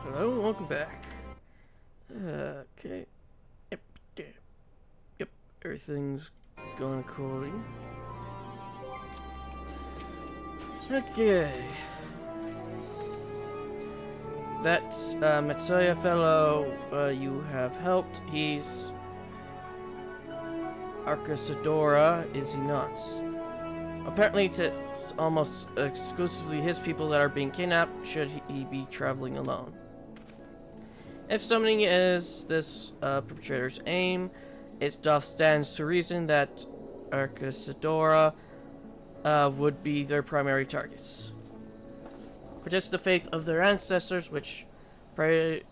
Hello, welcome back. Okay. Yep, yep, yep. Everything's going according. Okay. That's Matsuya fellow you have helped. He's Arcasadora, is he not? Apparently it's almost exclusively his people that are being kidnapped, should he be traveling alone. If summoning is this perpetrator's aim, it doth stands to reason that Arcasadora would be their primary targets. For just the faith of their ancestors, which prevaileth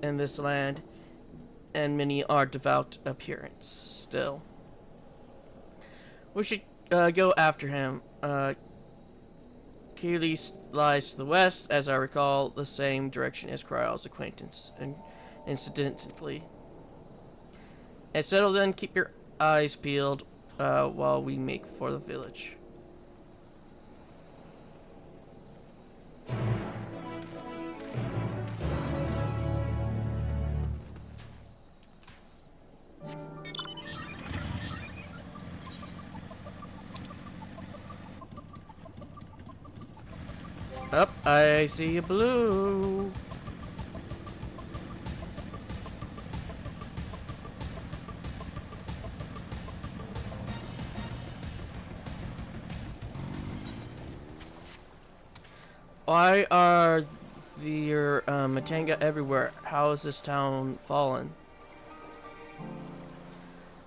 in this land, and many are devout appearance still. We should go after him. Keeley lies to the west, as I recall, the same direction as Kryle's acquaintance, and incidentally. And settle then, keep your eyes peeled while we make for the village. Up, I see a blue. Why are there Matanga everywhere? How is this town fallen?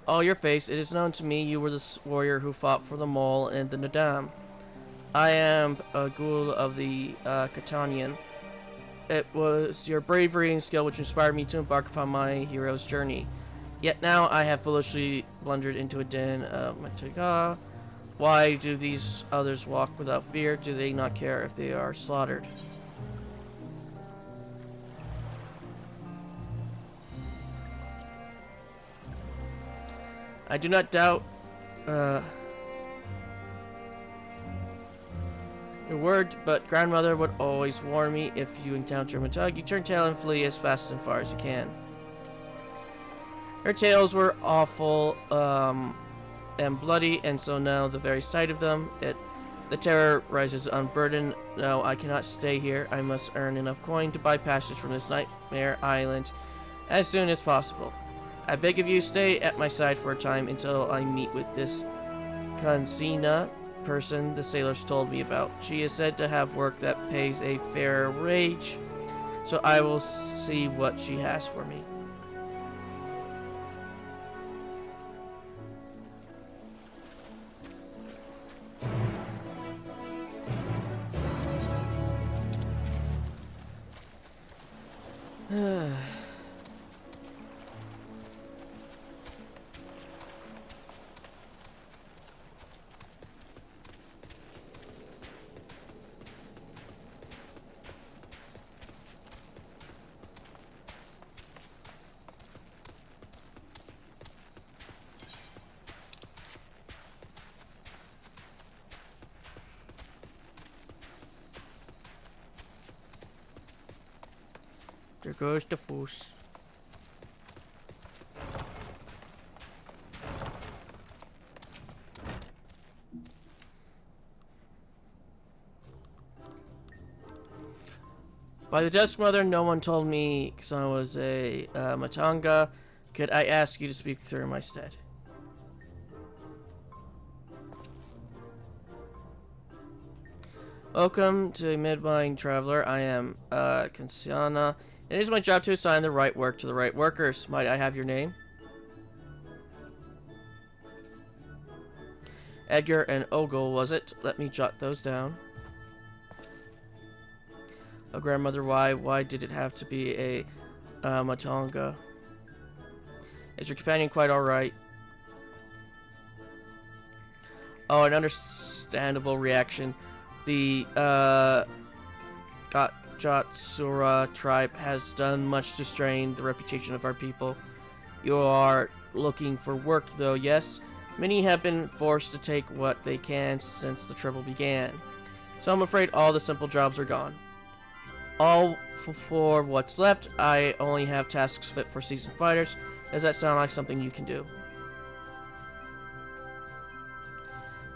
Oh, your face. It is known to me you were the warrior who fought for the mole and the Nadam. I am a ghoul of the Catanian. It was your bravery and skill which inspired me to embark upon my hero's journey. Yet now I have foolishly blundered into a den of Mataga. Why do these others walk without fear? Do they not care if they are slaughtered? I do not doubt your word, but grandmother would always warn me, if you encounter Matug, you turn tail and flee as fast and far as you can. Her tales were awful and bloody, and so now the very sight of them, the terror rises unburdened. No, I cannot stay here. I must earn enough coin to buy passage from this nightmare island as soon as possible. I beg of you, stay at my side for a time until I meet with this Consina person the sailors told me about. She is said to have work that pays a fair wage, so I will see what she has for me. There goes the force. By the Dusk Mother, no one told me Kasana was a Matanga. Could I ask you to speak through in my stead? Welcome to Midmine Traveler. I am Kasana. It is my job to assign the right work to the right workers. Might I have your name? Edgar and Ogle, was it? Let me jot those down. Oh, grandmother, why did it have to be a Matanga? Is your companion quite alright? Oh, an understandable reaction. The Jatsura tribe has done much to strain the reputation of our people. You are looking for work, though, yes? Many have been forced to take what they can since the trouble began. So I'm afraid all the simple jobs are gone. All for what's left, I only have tasks fit for seasoned fighters. Does that sound like something you can do?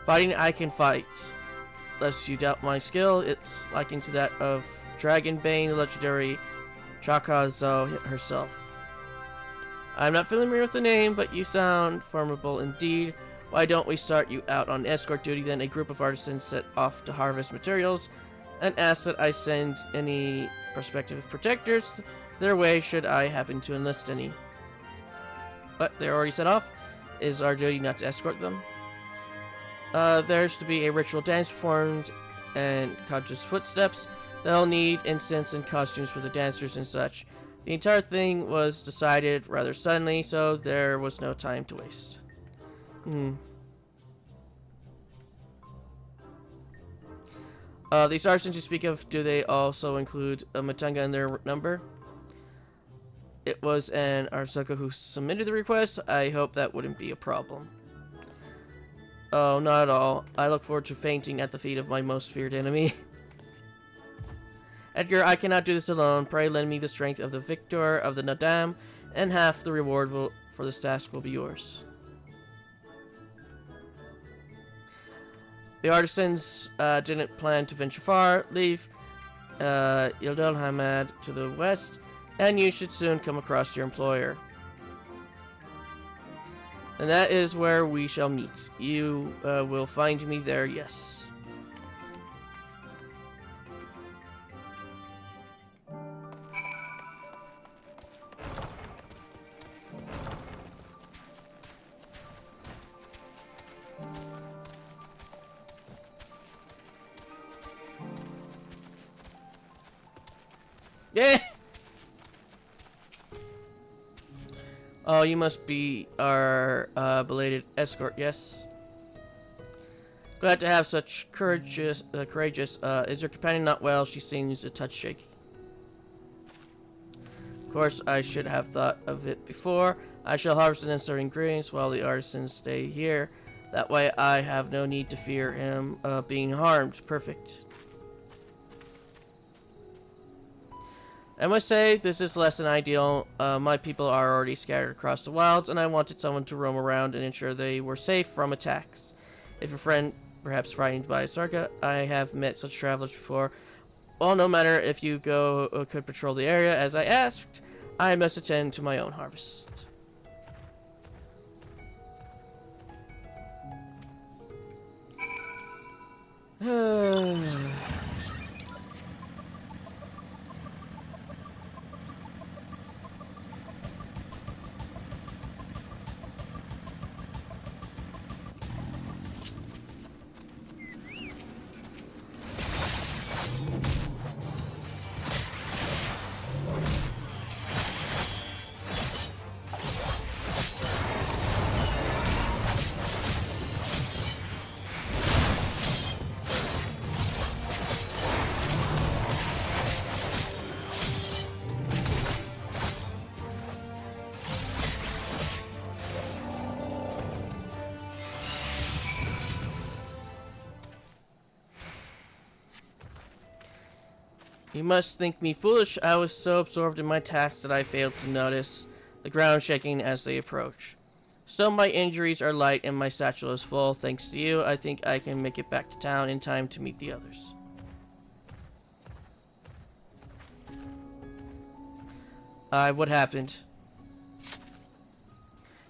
Fighting, I can fight. Lest you doubt my skill, it's likened to that of Dragonbane, the legendary Chakazo herself. I'm not familiar with the name, but you sound formidable indeed. Why don't we start you out on escort duty, then a group of artisans set off to harvest materials, and ask that I send any prospective protectors their way should I happen to enlist any. But they're already set off. Is our duty not to escort them? There's to be a ritual dance performed and Kaja's footsteps. They'll need incense and costumes for the dancers and such. The entire thing was decided rather suddenly, so there was no time to waste. These artisans you speak of, do they also include a Matunga in their number? It was an Arzuka who submitted the request. I hope that wouldn't be a problem. Oh, not at all. I look forward to fainting at the feet of my most feared enemy. Edgar, I cannot do this alone. Pray lend me the strength of the victor of the Nadam, and half the reward for this task will be yours. The artisans didn't plan to venture far. Leave Yildel Hamad to the west, and you should soon come across your employer. And that is where we shall meet. You will find me there, yes. Yeah. Oh, you must be our belated escort, yes? Glad to have such courageous. Is your companion not well? She seems a touch shaky. Of course, I should have thought of it before. I shall harvest and insert ingredients while the artisans stay here. That way I have no need to fear him being harmed. Perfect. I must say, this is less than ideal. My people are already scattered across the wilds, and I wanted someone to roam around and ensure they were safe from attacks. If your friend, perhaps frightened by Sarka, I have met such travelers before. Well, no matter if you could patrol the area as I asked, I must attend to my own harvest. You must think me foolish. I was so absorbed in my tasks that I failed to notice the ground shaking as they approach. Still, my injuries are light and my satchel is full. Thanks to you, I think I can make it back to town in time to meet the others. What happened?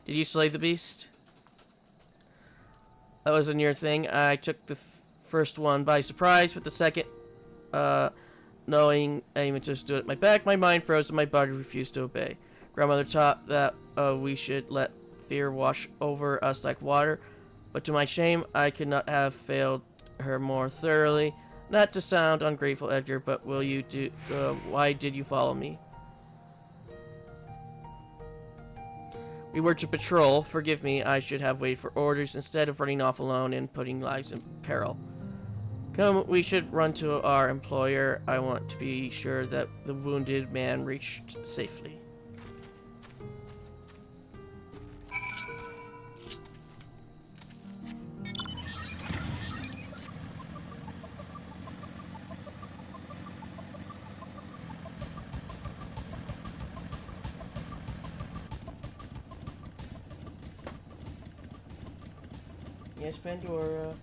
Did you slay the beast? That wasn't your thing. I took the first one by surprise, but the second, knowing Amato stood at my back, my mind froze and my body refused to obey. Grandmother taught that we should let fear wash over us like water, but to my shame, I could not have failed her more thoroughly. Not to sound ungrateful, Edgar, but why did you follow me? We were to patrol. Forgive me, I should have waited for orders instead of running off alone and putting lives in peril. Come, we should run to our employer. I want to be sure that the wounded man reached safely. Yes, Pandora.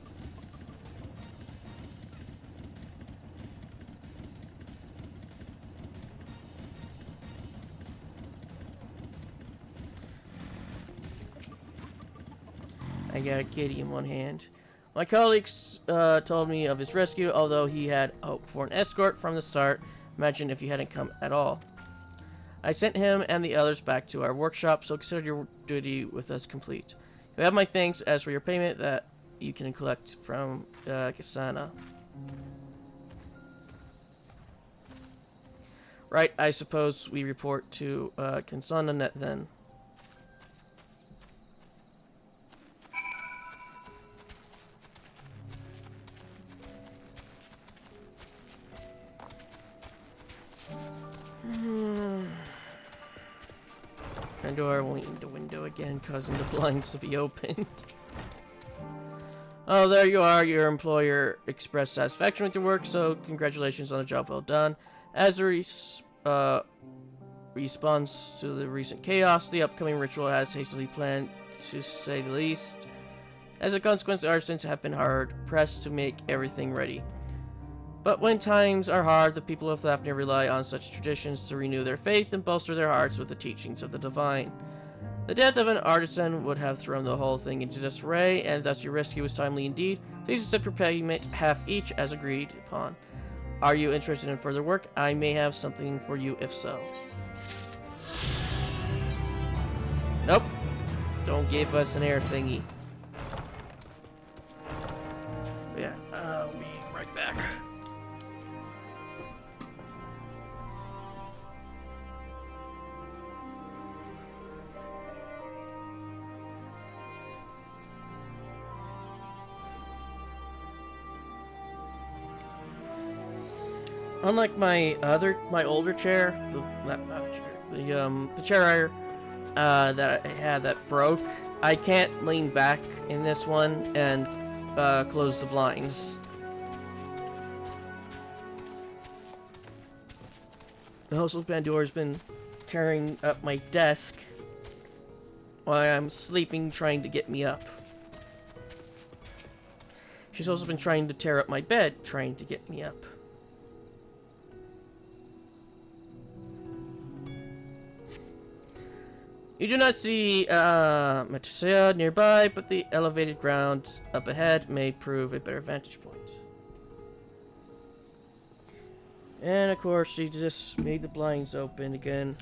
I got a kitty in one hand. My colleagues told me of his rescue, although he had hoped for an escort from the start. Imagine if he hadn't come at all. I sent him and the others back to our workshop, so consider your duty with us complete. You have my thanks. As for your payment, that you can collect from Kasana. Right, I suppose we report to Kasana then. Pandora will lean the window again, causing the blinds to be opened. Oh, there you are. Your employer expressed satisfaction with your work, so congratulations on a job well done. As a response to the recent chaos, the upcoming ritual has hastily planned, to say the least. As a consequence, the artisans have been hard-pressed to make everything ready. But when times are hard, the people of Thafnir rely on such traditions to renew their faith and bolster their hearts with the teachings of the divine. The death of an artisan would have thrown the whole thing into disarray, and thus your rescue was timely indeed. Please accept your payment, half each, as agreed upon. Are you interested in further work? I may have something for you if so. Nope. Don't give us an air thingy. Yeah, I'll be right back. Unlike my older chair, the chair that I had that broke, I can't lean back in this one and close the blinds. Also, Pandora's been tearing up my desk while I'm sleeping, trying to get me up. She's also been trying to tear up my bed, trying to get me up. You do not see Matsuya nearby, but the elevated ground up ahead may prove a better vantage point. And of course, she just made the blinds open again.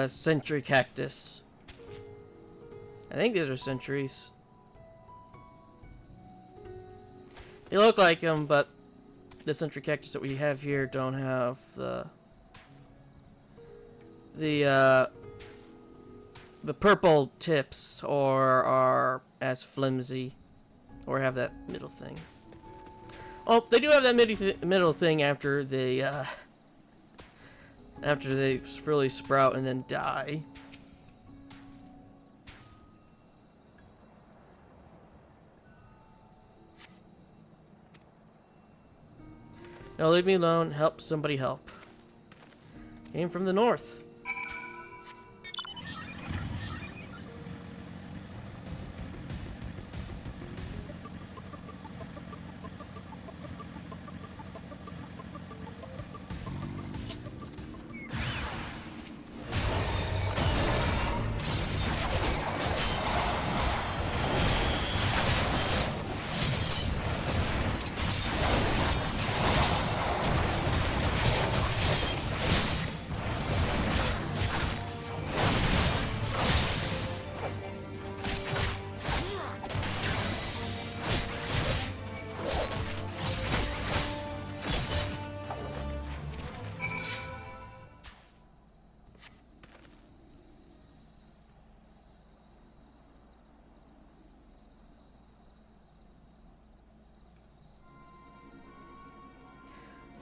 Sentry cactus. I think these are sentries. They look like them, but the sentry cactus that we have here don't have the purple tips, or are as flimsy, or have that middle thing. Oh, they do have that middle thing after they really sprout and then die. No, leave me alone. Help somebody help. Came from the north.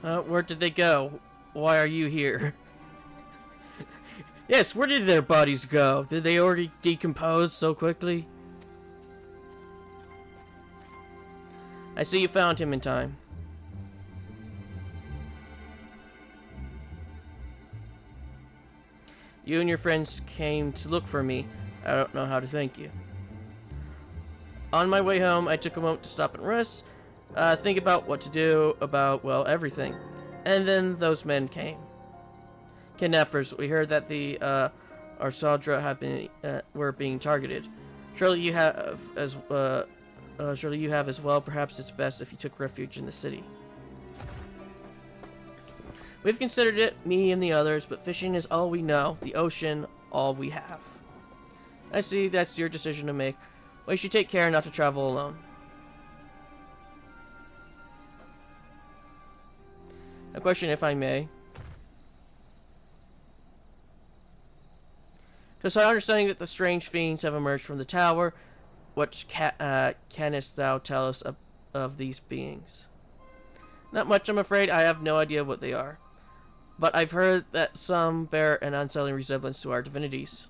Where did they go? Why are you here? Yes, where did their bodies go? Did they already decompose so quickly? I see you found him in time. You and your friends came to look for me. I don't know how to thank you. On my way home, I took a moment to stop and rest, think about what to do about, well, everything. And then those men came. Kidnappers. We heard that the Arsadra have been were being targeted. Surely you have as well. Perhaps it's best if you took refuge in the city. We've considered it, me and the others, but fishing is all we know. The ocean, all we have. I see. That's your decision to make. Well, you should take care not to travel alone. A question, if I may. Because our understanding that the strange fiends have emerged from the tower, what canst thou tell us of these beings? Not much, I'm afraid. I have no idea what they are. But I've heard that some bear an unsettling resemblance to our divinities.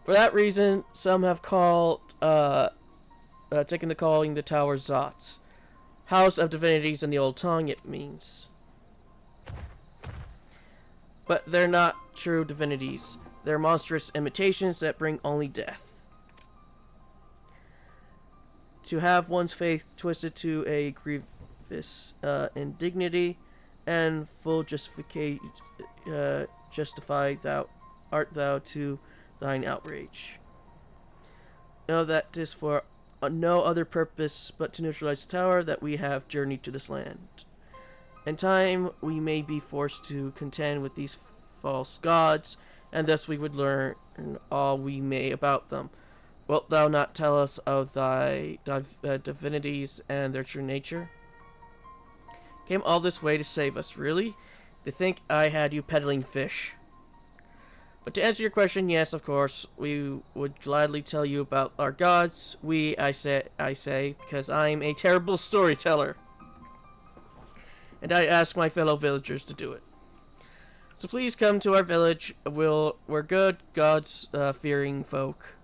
For that reason, some have taken to calling the tower Zots. House of Divinities in the old tongue, it means. But they're not true divinities. They're monstrous imitations that bring only death. To have one's faith twisted to a grievous indignity and full justify art thou to thine outrage. Know that 'tis for no other purpose but to neutralize the tower that we have journeyed to this land. In time we may be forced to contend with these false gods, and thus we would learn all we may about them. Wilt thou not tell us of thy divinities and their true nature? Came all this way to save us, really? To think I had you peddling fish. But to answer your question, yes, of course, we would gladly tell you about our gods. I say, because I'm a terrible storyteller. And I ask my fellow villagers to do it. So please come to our village. We're good, gods-fearing folk.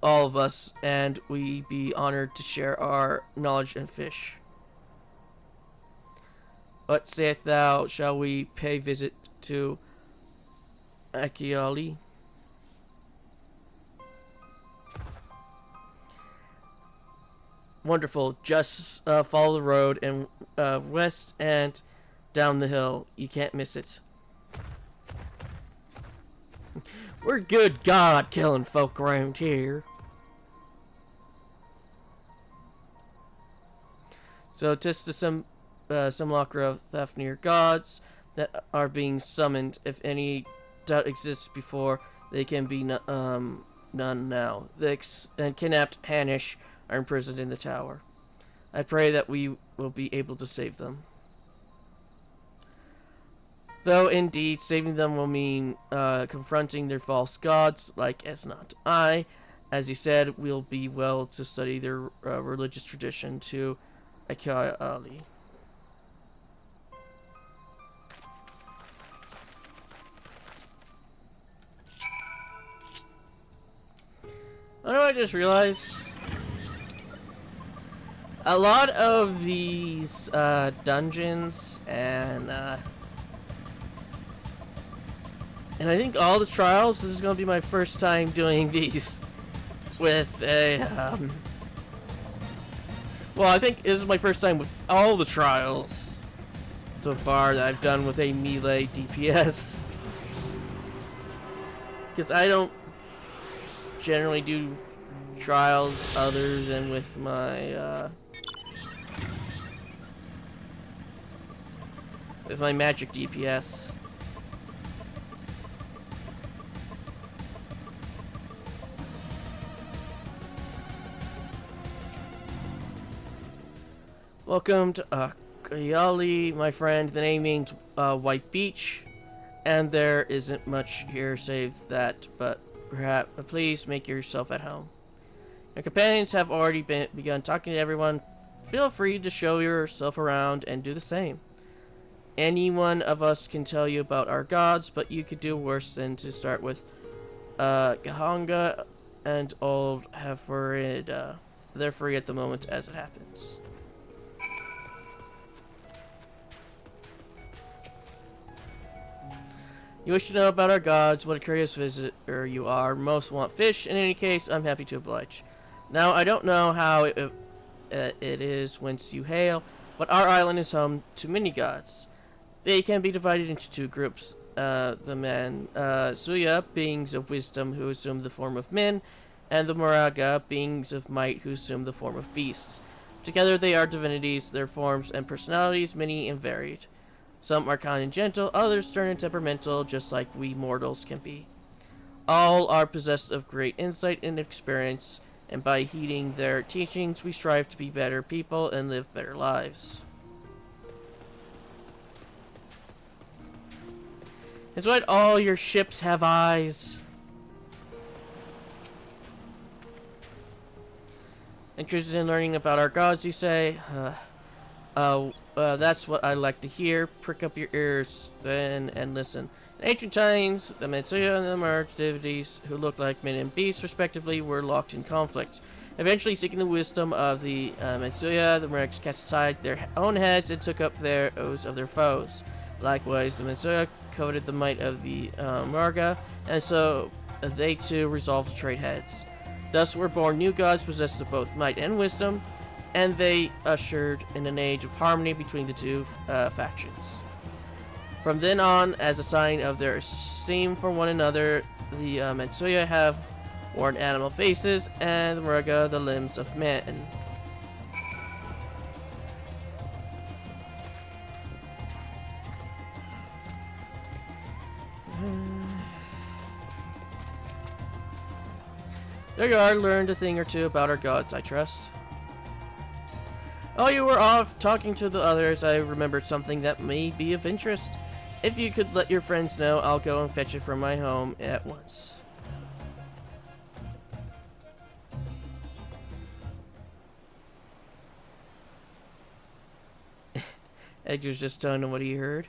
All of us, and we be honored to share our knowledge and fish. What sayest thou? Shall we pay visit to XIV? Wonderful. Just follow the road and west and down the hill. You can't miss it. We're good god-killing folk around here. So 'tis the simulacra of Thafnir gods that are being summoned. If any doubt exists before, they can be none now. The kidnapped Hanish are imprisoned in the tower. I pray that we will be able to save them. Though indeed, saving them will mean confronting their false gods, like as not. As he said, will be well to study their religious tradition to XIV. I know, I just realized a lot of these dungeons and I think all the trials, this is going to be my first time doing these with a well, I think this is my first time with all the trials so far that I've done with a melee DPS, because I don't generally do trials other than with my magic DPS. Welcome to XIV, my friend. The name means White Beach, and there isn't much here save that, but please make yourself at home. Your companions have already begun talking to everyone. Feel free to show yourself around and do the same. Any one of us can tell you about our gods, but you could do worse than to start with Gahanga and old Hafarid. They're free at the moment as it happens. You wish to know about our gods, what a curious visitor you are. Most want fish. In any case, I'm happy to oblige. Now, I don't know how it is whence you hail, but our island is home to many gods. They can be divided into two groups. The Suya, beings of wisdom who assume the form of men, and the Moraga, beings of might who assume the form of beasts. Together they are divinities, their forms and personalities many and varied. Some are kind and gentle, others stern and temperamental, just like we mortals can be. All are possessed of great insight and experience, and by heeding their teachings, we strive to be better people and live better lives. It's what all your ships have eyes. Interested in learning about our gods, you say? That's what I like to hear. Prick up your ears, then, and listen. In ancient times, the Metsuya and the March divinities, who looked like men and beasts, respectively, were locked in conflict. Eventually, seeking the wisdom of the Metsuya, the Marks cast aside their own heads and took up those of their foes. Likewise, the Metsuya coveted the might of the Marga, and so they too resolved to trade heads. Thus were born new gods possessed of both might and wisdom, and they ushered in an age of harmony between the two factions. From then on, as a sign of their esteem for one another, the Metsuya have worn animal faces, and the Murga the limbs of men. There you are, learned a thing or two about our gods, I trust. Oh, you were off talking to the others. I remembered something that may be of interest. If you could let your friends know, I'll go and fetch it from my home at once. Edgar's just telling him what he heard.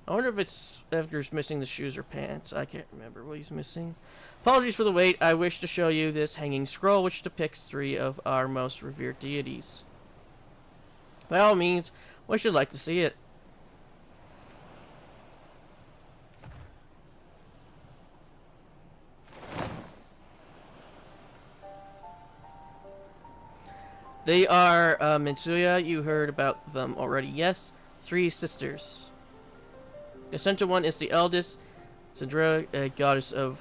I wonder if it's Edgar's missing the shoes or pants. I can't remember what he's missing. Apologies for the wait. I wish to show you this hanging scroll which depicts 3 of our most revered deities. By all means, we should like to see it. They are Mitsuya. You heard about them already. Yes, 3 sisters. The center one is the eldest, Sandra, a goddess of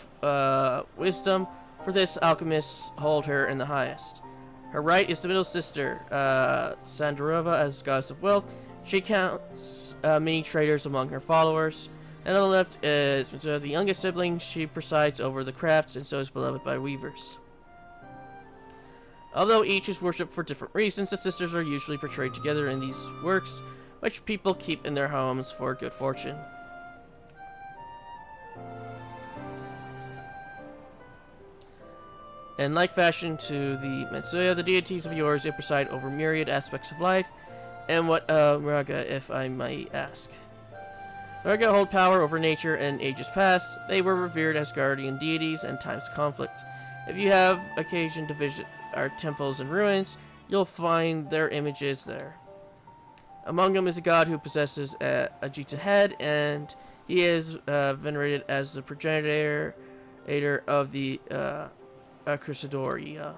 wisdom. For this, alchemists hold her in the highest. Her right is the middle sister, Sandarova, as goddess of wealth. She counts many traders among her followers. And on the left is Mitsuya, the youngest sibling. She presides over the crafts and so is beloved by weavers. Although each is worshipped for different reasons, the sisters are usually portrayed together in these works, which people keep in their homes for good fortune. In like fashion to the Metsuya, the deities of yours, they preside over myriad aspects of life. And what Muraga, if I might ask? Muraga hold power over nature and ages past. They were revered as guardian deities and times of conflict. If you have occasion to visit our temples and ruins, you'll find their images there. Among them is a god who possesses a Ajita head, and he is venerated as the progenitor of the Crusadoria.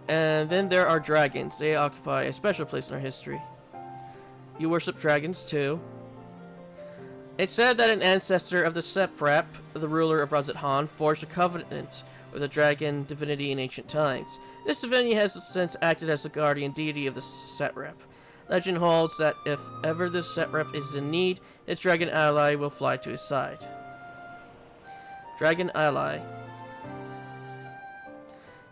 And then there are dragons. They occupy a special place in our history. You worship dragons too. It's said that an ancestor of the Seprap, the ruler of Razat-Han, forged a covenant with a dragon divinity in ancient times. This divinity has since acted as the guardian deity of the Seprap. Legend holds that if ever the Seprap is in need, its dragon ally will fly to his side. Dragon ally.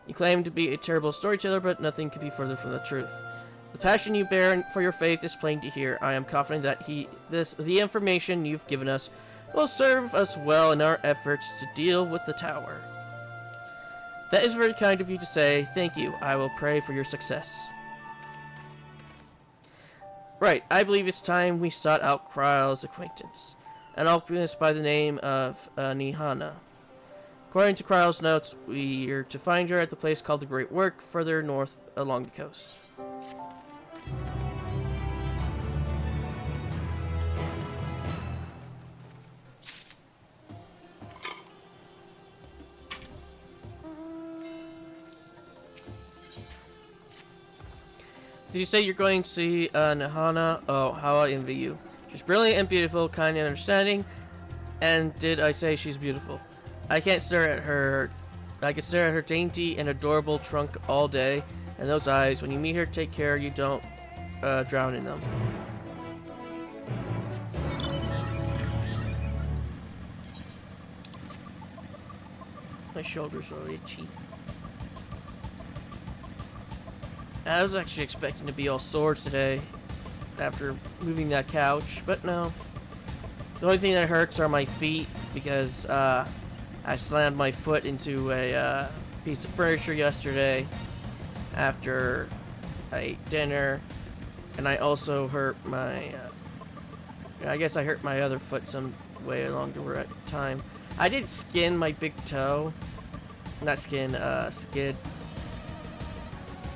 You claim to be a terrible storyteller, but nothing could be further from the truth. The passion you bear for your faith is plain to hear. I am confident that the information you've given us will serve us well in our efforts to deal with the tower. That is very kind of you to say. Thank you. I will pray for your success. Right, I believe it's time we sought out Kryle's acquaintance, an alchemist by the name of Nihana. According to Kryle's notes, we are to find her at the place called the Great Work, further north along the coast. Did you say you're going to see Nihana? Oh, how I envy you. She's brilliant and beautiful, kind and understanding. And did I say she's beautiful? I can stare at her dainty and adorable trunk all day, and those eyes. When you meet her, take care you don't drown in them. My shoulders are itchy. I was actually expecting to be all sore today after moving that couch, but no. The only thing that hurts are my feet because I slammed my foot into a piece of furniture yesterday after I ate dinner, and I also hurt my I guess I hurt my other foot some way along the time. I did skin my big toe. Not skin, skid.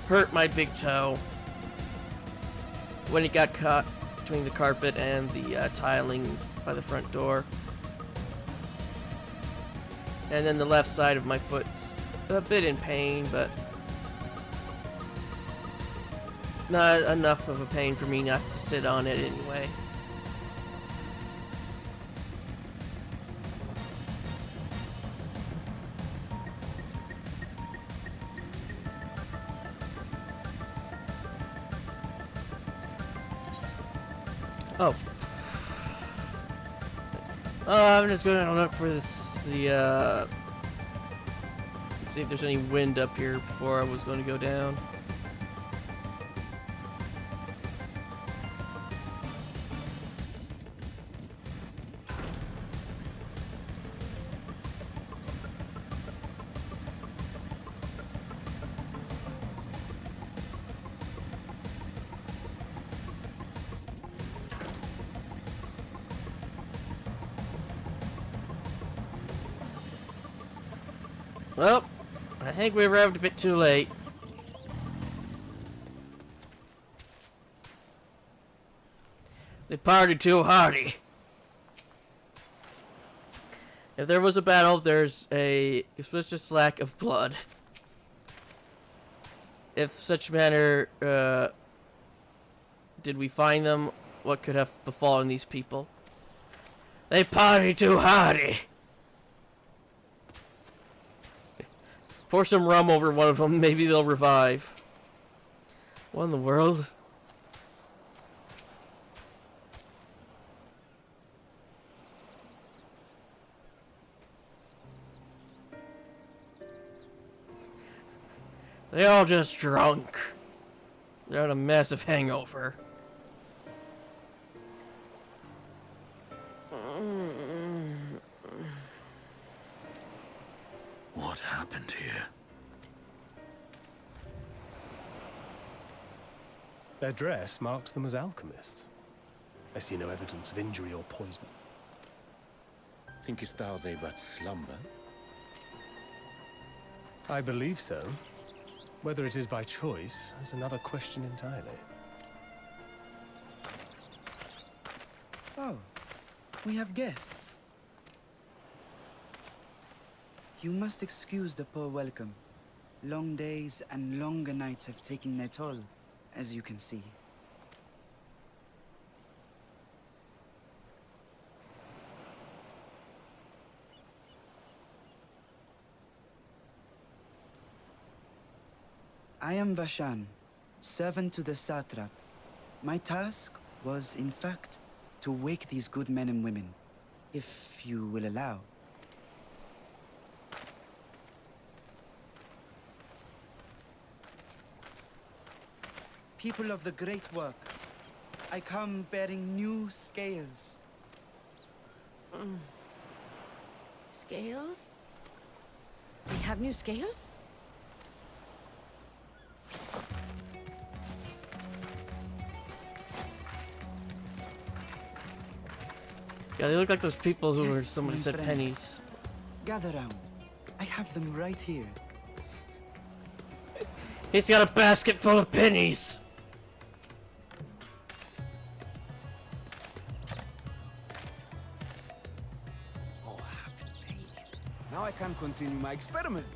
Hurt my big toe when it got caught between the carpet and the tiling by the front door. And then the left side of my foot's a bit in pain, but not enough of a pain for me not to sit on it anyway. Oh. I'm just gonna look for let's see if there's any wind up here before I was going to go down. Well, I think we arrived a bit too late. They partied too hardy. If there was a battle, there's a suspicious lack of blood. If such manner did we find them, what could have befallen these people? They party too hardy. Pour some rum over one of them, maybe they'll revive. What in the world? They're all just drunk. They're on a massive hangover. What happened here? Their dress marks them as alchemists. I see no evidence of injury or poison. Thinkest thou they but slumber? I believe so. Whether it is by choice is another question entirely. Oh, we have guests. You must excuse the poor welcome. Long days and longer nights have taken their toll, as you can see. I am Vashan, servant to the satrap. My task was, in fact, to wake these good men and women, if you will allow. People of the great work, I come bearing new scales. Scales? We have new scales? Yeah, they look like those people who were Yes, somebody my said friends. pennies. Gather round. I have them right here. He's got a basket full of pennies. Oh, happy day. Now I can continue my experiment.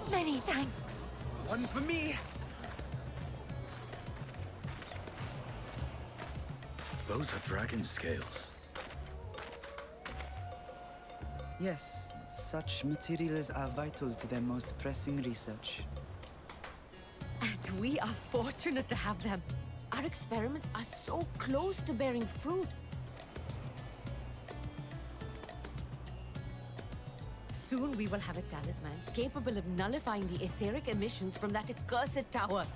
Many thanks. One for me. Those are dragon scales. Yes, such materials are vital to their most pressing research. And we are fortunate to have them. Our experiments are so close to bearing fruit. Soon we will have a talisman capable of nullifying the etheric emissions from that accursed tower.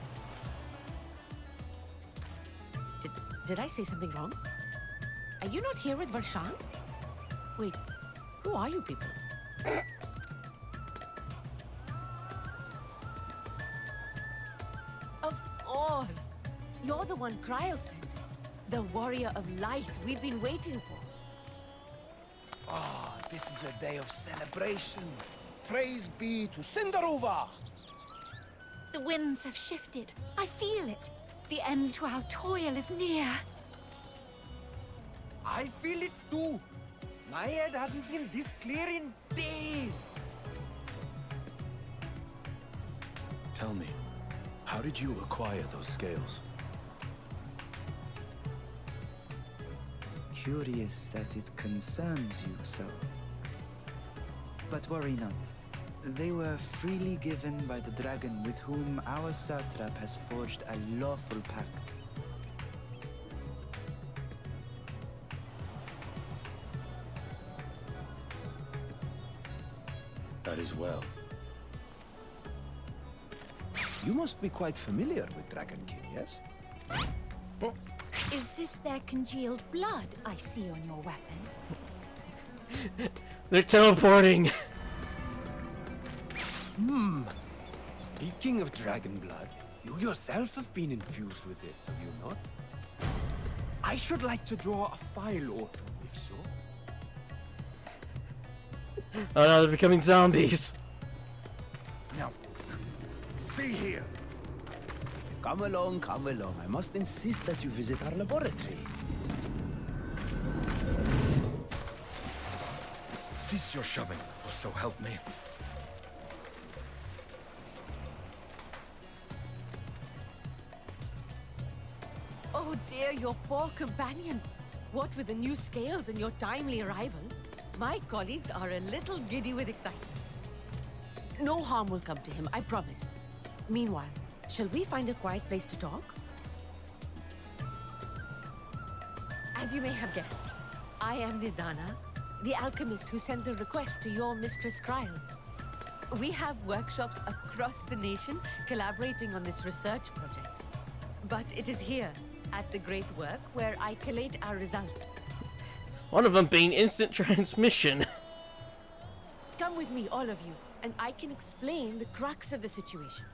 Did I say something wrong? Are you not here with Varshan? Wait, who are you people? Of course! You're the one Kryl sent. The warrior of light we've been waiting for. Ah, this is a day of celebration. Praise be to Cinderova. The winds have shifted. I feel it. The end to our toil is near. I feel it too. My head hasn't been this clear in days. Tell me, how did you acquire those scales? Curious that it concerns you so. But worry not. They were freely given by the dragon with whom our satrap has forged a lawful pact. That is well. You must be quite familiar with Dragon King, yes? Is this their congealed blood I see on your weapon? They're teleporting. Speaking of dragon blood, you yourself have been infused with it, have you not? I should like to draw a file or two, if so. Oh no, they're becoming zombies. Now, see here. Come along, come along. I must insist that you visit our laboratory. Cease your shoving, or so help me. Oh dear, your poor companion. What with the new scales and your timely arrival, my colleagues are a little giddy with excitement. No harm will come to him, I promise. Meanwhile, shall we find a quiet place to talk? As you may have guessed, I am Nidana, the alchemist who sent the request to your Mistress Kryl. We have workshops across the nation collaborating on this research project. But it is here, at the Great Work, where I collate our results. One of them being instant transmission. Come with me, all of you, and I can explain the crux of the situation.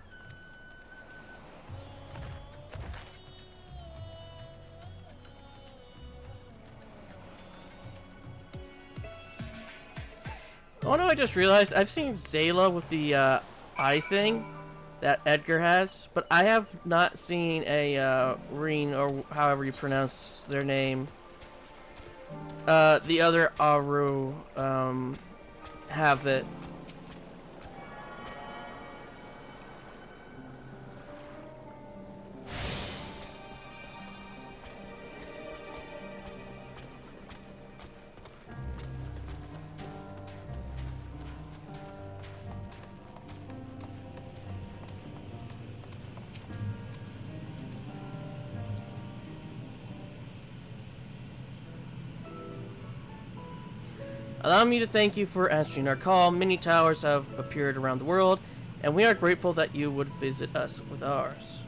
Oh no, I just realized I've seen Zayla with the eye thing that Edgar has, but I have not seen a Reen, or however you pronounce their name. The other Aru have it. Allow me to thank you for answering our call. Many towers have appeared around the world, and we are grateful that you would visit us with ours.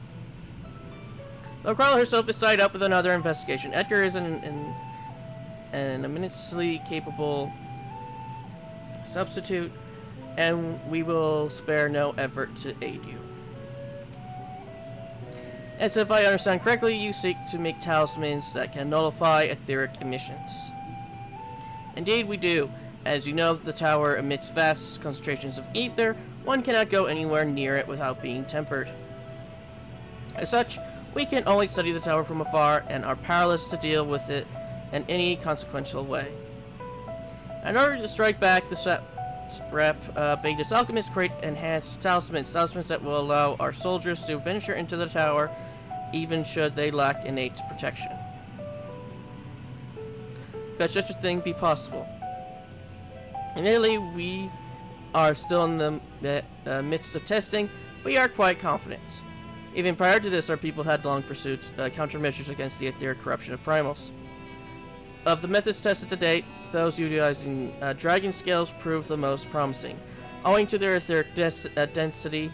Though Carla herself is tied up with another investigation, Edgar is an immensely capable substitute, and we will spare no effort to aid you. As if I understand correctly, you seek to make talismans that can nullify etheric emissions. Indeed, we do. As you know, the tower emits vast concentrations of ether. One cannot go anywhere near it without being tempered. As such, we can only study the tower from afar and are powerless to deal with it in any consequential way. In order to strike back, the Betis alchemists create enhanced talismans that will allow our soldiers to venture into the tower, even should they lack innate protection. Could such a thing be possible? Admittedly, we are still in the midst of testing, but we are quite confident. Even prior to this, our people had long pursued countermeasures against the etheric corruption of primals. Of the methods tested to date, those utilizing dragon scales prove the most promising. Owing to their etheric density,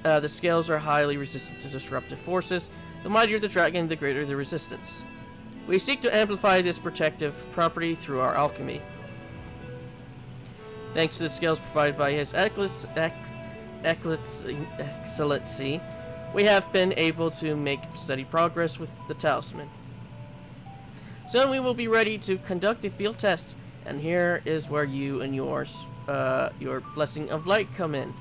the scales are highly resistant to disruptive forces. The mightier the dragon, the greater the resistance. We seek to amplify this protective property through our alchemy. Thanks to the scales provided by His Excellency, we have been able to make steady progress with the talisman. Soon we will be ready to conduct a field test, and here is where you and your blessing of light come in.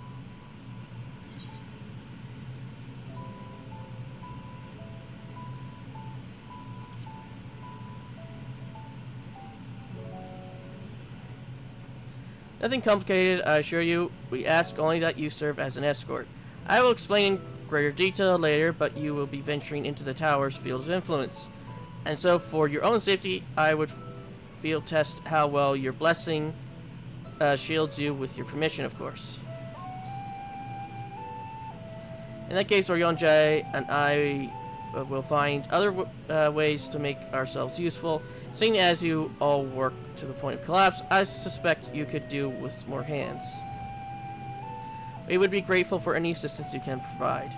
Nothing complicated, I assure you. We ask only that you serve as an escort. I will explain in greater detail later, but you will be venturing into the tower's field of influence. And so, for your own safety, I would field test how well your blessing shields you, with your permission, of course. In that case, Oryonjai and I will find other ways to make ourselves useful. Seeing as you all work to the point of collapse, I suspect you could do with more hands. We would be grateful for any assistance you can provide.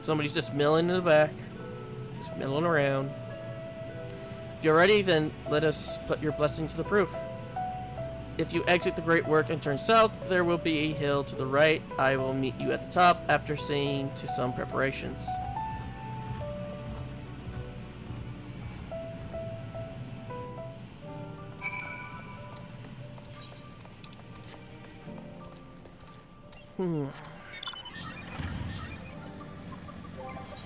Somebody's just milling in the back. Just milling around. If you're ready, then let us put your blessing to the proof. If you exit the Great Work and turn south, there will be a hill to the right. I will meet you at the top after seeing to some preparations.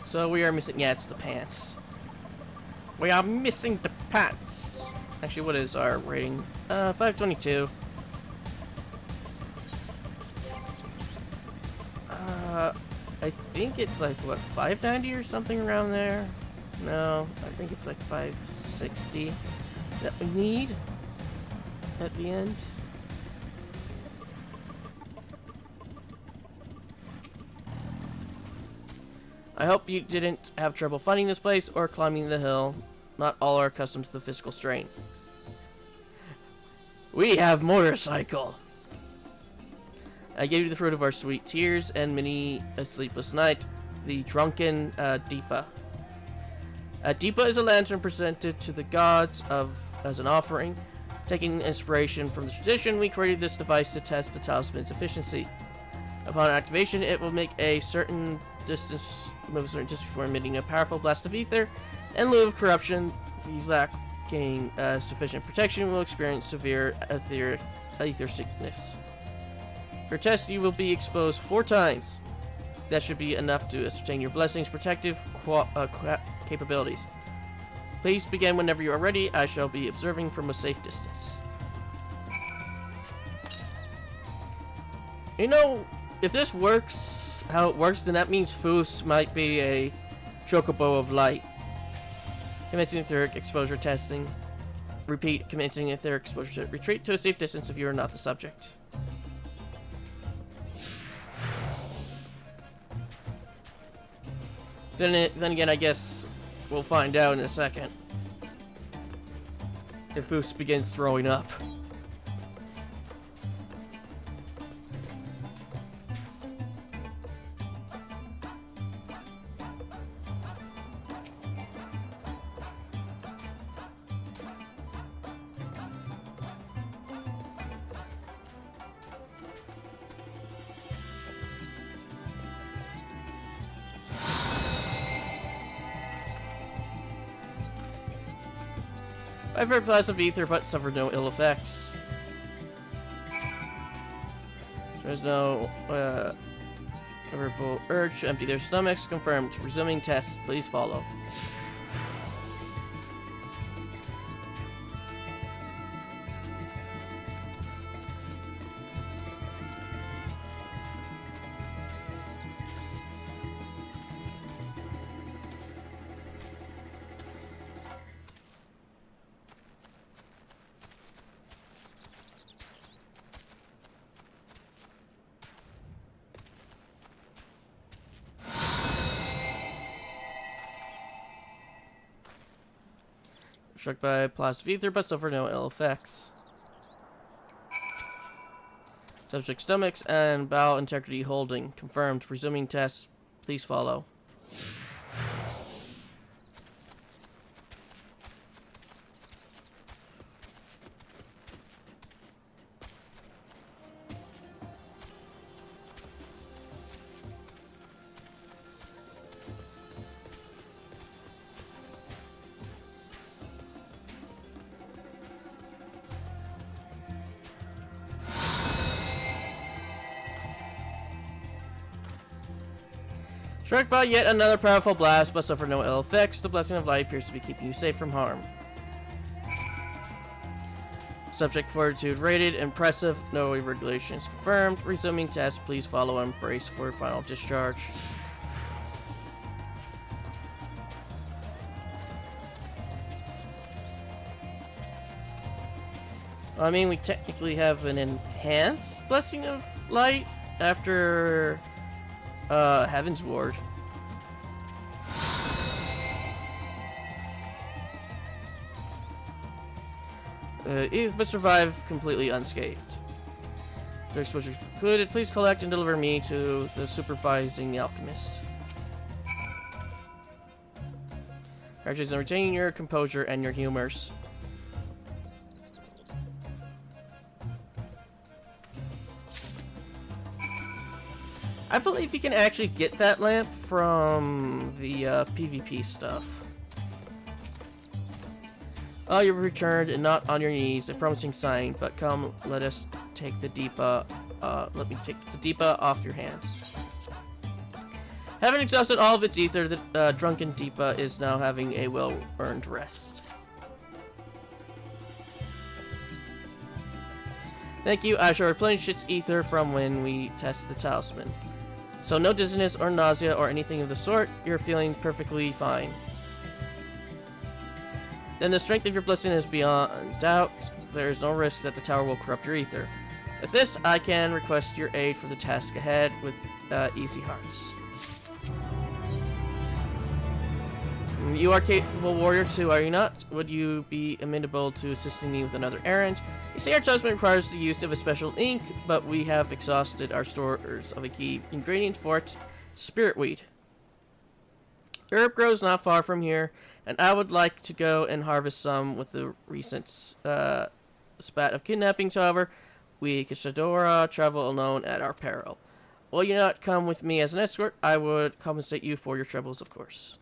So we are missing, yeah, it's the pants. We are missing the pants. Actually, what is our rating? 522. I think it's like, what, 590 or something around there? No, I think it's like 560 that we need at the end. I hope you didn't have trouble finding this place or climbing the hill. Not all are accustomed to the physical strain. We have motorcycle. I gave you the fruit of our sweet tears and many a sleepless night, the drunken Deepa. Deepa is a lantern presented to the gods as an offering. Taking inspiration from the tradition, we created this device to test the talisman's efficiency. Upon activation, it will make a certain distance, move a certain distance before emitting a powerful blast of ether. In lieu of corruption, these lacking sufficient protection will experience severe ether sickness. For test, you will be exposed 4 times. That should be enough to ascertain your blessing's protective capabilities. Please begin whenever you are ready. I shall be observing from a safe distance. You know, if this works how it works, then that means Foos might be a chocobo of light. Commencing etheric exposure testing. Repeat, commencing etheric exposure. Retreat to a safe distance if you are not the subject. Then again, I guess we'll find out in a second. If Foos begins throwing up. I've heard plasma ether, but suffered no ill effects. There's no favorable urge to empty their stomachs. Confirmed. Resuming tests. Please follow. Struck by plasma ether, but suffer no ill effects. Subject stomachs and bowel integrity holding. Confirmed. Resuming tests. Please follow. Struck by yet another powerful blast, but suffer no ill effects. The blessing of life appears to be keeping you safe from harm. Subject fortitude rated. Impressive. No regulations confirmed. Resuming test. Please follow and brace for final discharge. I mean, we technically have an enhanced blessing of light after Heaven's Ward. But survive completely unscathed. Their exposure concluded. Please collect and deliver me to the supervising alchemist. Congratulations on retaining your composure and your humors. I believe you can actually get that lamp from the PvP stuff. Oh, you've returned and not on your knees. A promising sign, but come, let us take the Deepa. Let me take the Deepa off your hands. Having exhausted all of its ether, the drunken Deepa is now having a well-earned rest. Thank you. I shall replenish its ether from when we test the talisman. So no dizziness or nausea or anything of the sort. You're feeling perfectly fine. Then the strength of your blessing is beyond doubt. There is no risk that the tower will corrupt your ether. With this, I can request your aid for the task ahead with easy hearts. You are capable warrior too, are you not? Would you be amenable to assisting me with another errand? You say our talisman requires the use of a special ink, but we have exhausted our stores of a key ingredient for it, spirit weed. Herb grows not far from here, and I would like to go and harvest some with the recent spat of kidnappings. However, we Kishadora travel alone at our peril. Will you not come with me as an escort? I would compensate you for your troubles, of course.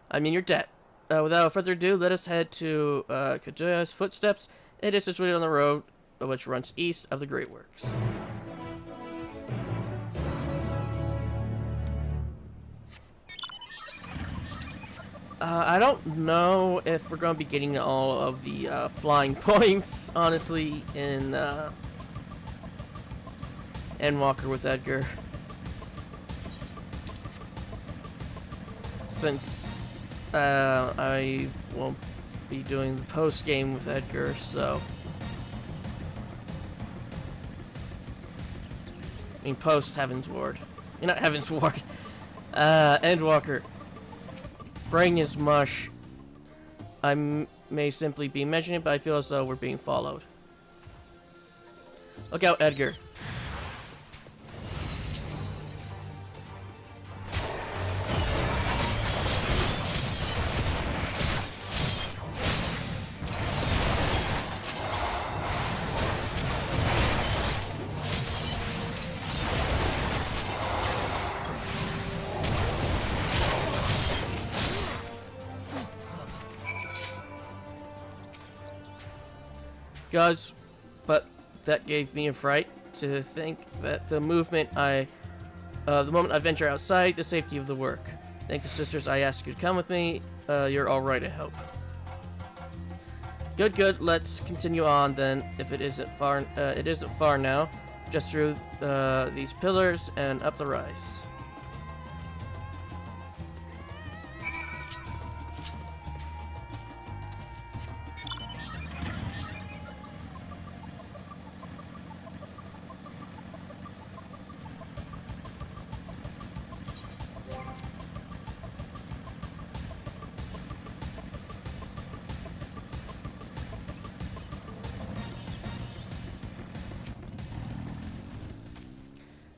I'm in your debt. Without further ado, let us head to Kajuya's footsteps. It is situated on the road which runs east of the Great Works. I don't know if we're going to be getting all of the flying points, honestly, in Endwalker with Edgar. Since I won't be doing the post-game with Edgar, so... I mean, post-Heaven's Ward. Not Heaven's Ward. Endwalker. Brain is mush. I may simply be mentioning it, but I feel as though we're being followed. Look out, Edgar. Gods, but that gave me a fright to think that the moment I venture outside, the safety of the work. Thank the sisters I asked you to come with me. You're all right, I hope. Good, good. Let's continue on then. If it isn't far now. Just through these pillars and up the rise.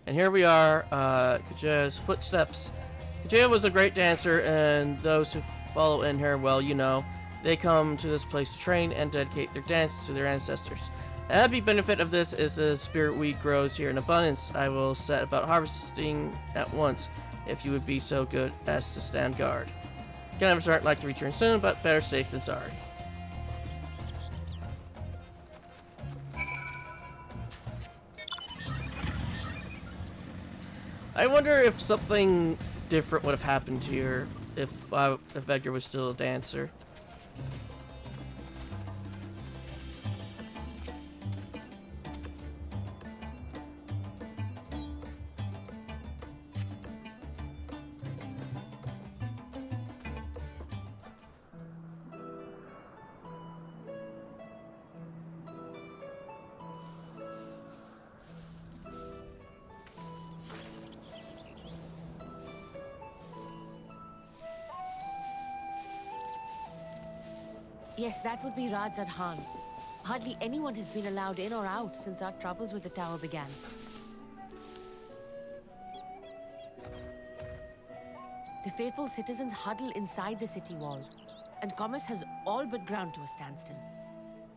And here we are, Kajaya's footsteps. Kajaya was a great dancer, and those who follow in her, well, you know, they come to this place to train and dedicate their dances to their ancestors. The happy benefit of this is the spirit wheat grows here in abundance. I will set about harvesting at once, if you would be so good as to stand guard. Can have a start, like to return soon, but better safe than sorry. I wonder if something different would have happened here if Edgar was still a dancer. Yes, that would be Radzad Khan. Hardly anyone has been allowed in or out since our troubles with the tower began. The faithful citizens huddle inside the city walls, and commerce has all but ground to a standstill.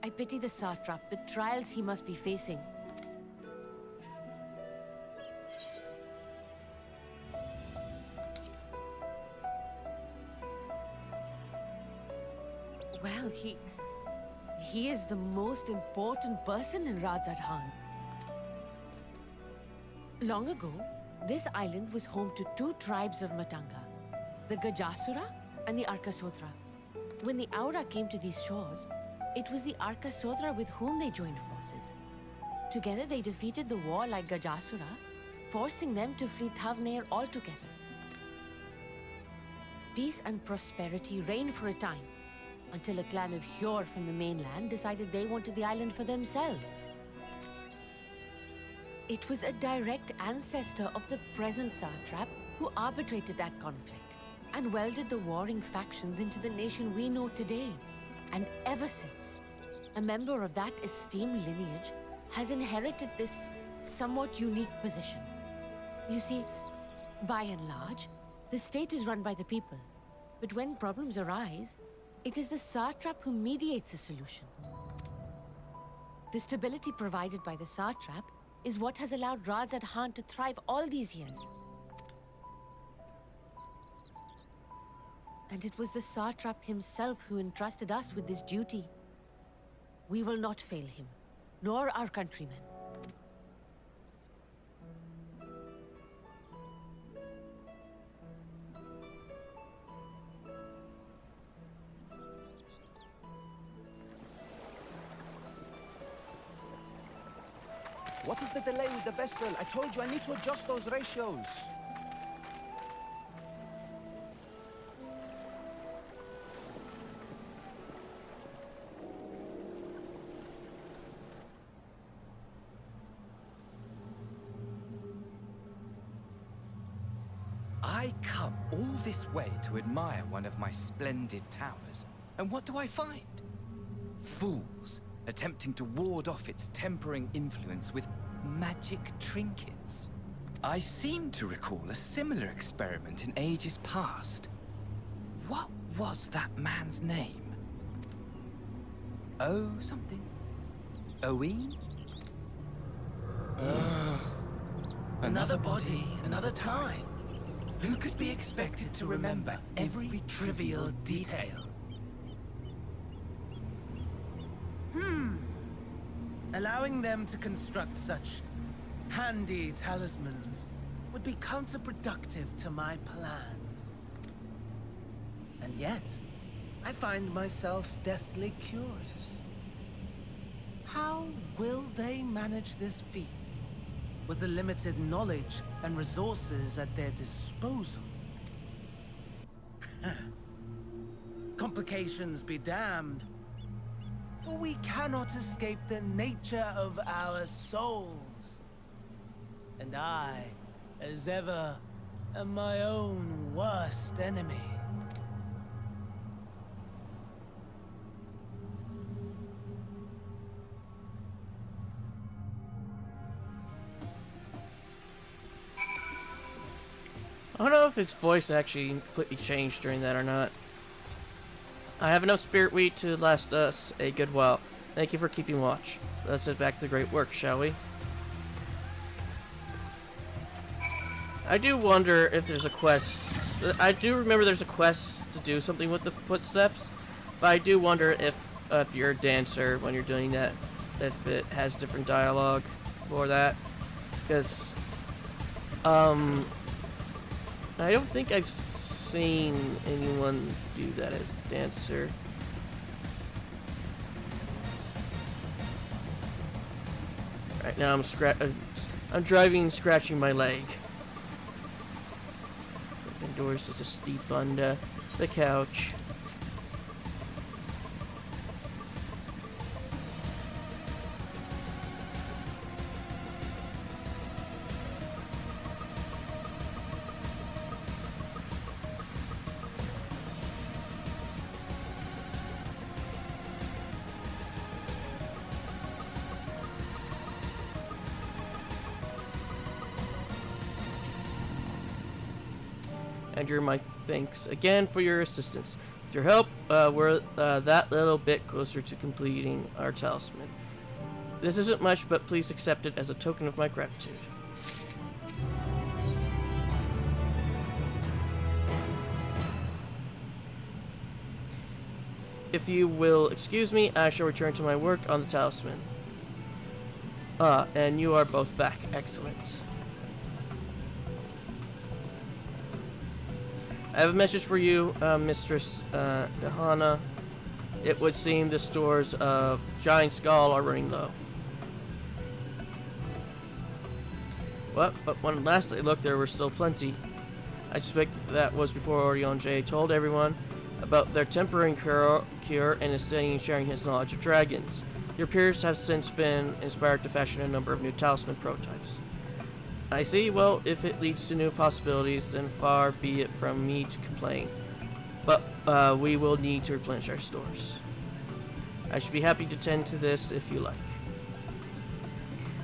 I pity the satrap, the trials he must be facing. Well, he is the most important person in Radzad Khan. Long ago, this island was home to two tribes of Matanga, the Gajasura and the Arkasodra. When the Aura came to these shores, it was the Arkasodra with whom they joined forces. Together they defeated the warlike Gajasura, forcing them to flee Thavnair altogether. Peace and prosperity reigned for a time, until a clan of Hjor from the mainland decided they wanted the island for themselves. It was a direct ancestor of the present satrap who arbitrated that conflict and welded the warring factions into the nation we know today. And ever since, a member of that esteemed lineage has inherited this somewhat unique position. You see, by and large, the state is run by the people. But when problems arise, it is the satrap who mediates a solution. The stability provided by the satrap is what has allowed Radzad Khan to thrive all these years. And it was the satrap himself who entrusted us with this duty. We will not fail him, nor our countrymen. What is the delay with the vessel? I told you I need to adjust those ratios. I come all this way to admire one of my splendid towers, and what do I find? Fools attempting to ward off its tempering influence with magic trinkets. I seem to recall a similar experiment in ages past. What was that man's name? Oh, something. Owen? Another body, another time. Who could be expected to remember every trivial detail? Allowing them to construct such handy talismans would be counterproductive to my plans. And yet, I find myself deathly curious. How will they manage this feat with the limited knowledge and resources at their disposal? Complications be damned, for we cannot escape the nature of our souls. And I, as ever, am my own worst enemy. I don't know if his voice actually completely changed during that or not. I have enough spirit wheat to last us a good while. Thank you for keeping watch. Let's get back to the great work, shall we? I do wonder if there's a quest. I do remember there's a quest to do something with the footsteps, but I do wonder if you're a dancer when you're doing that, if it has different dialogue for that, because I don't think I've seen anyone do that as dancer. Right now I'm driving, scratching my leg. Indoors is asleep on the couch. And you're my thanks again for your assistance. With your help, we're that little bit closer to completing our talisman. This isn't much, but please accept it as a token of my gratitude. If you will excuse me, I shall return to my work on the talisman. And you are both back. Excellent. I have a message for you, Mistress Dahana. It would seem the stores of Giant Skull are running low. What? But when last I looked, there were still plenty. I suspect that was before Orion J told everyone about their tempering cure and is studying and sharing his knowledge of dragons. Your peers have since been inspired to fashion a number of new talisman prototypes. I see. Well, if it leads to new possibilities, then far be it from me to complain. But we will need to replenish our stores. I should be happy to tend to this if you like.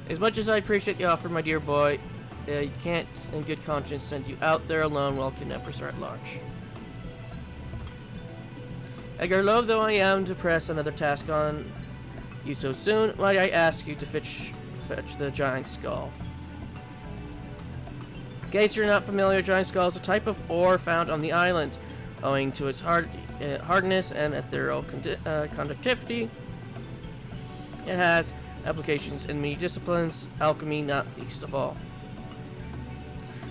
As much as I appreciate the offer, my dear boy, you can't in good conscience send you out there alone while kidnappers are at large. Edgar, loath though I am to press another task on you so soon, might I ask you to fetch the Giant Skull. In case you're not familiar, Giant Skull is a type of ore found on the island. Owing to its hardness and ethereal conductivity, it has applications in many disciplines, alchemy not least of all.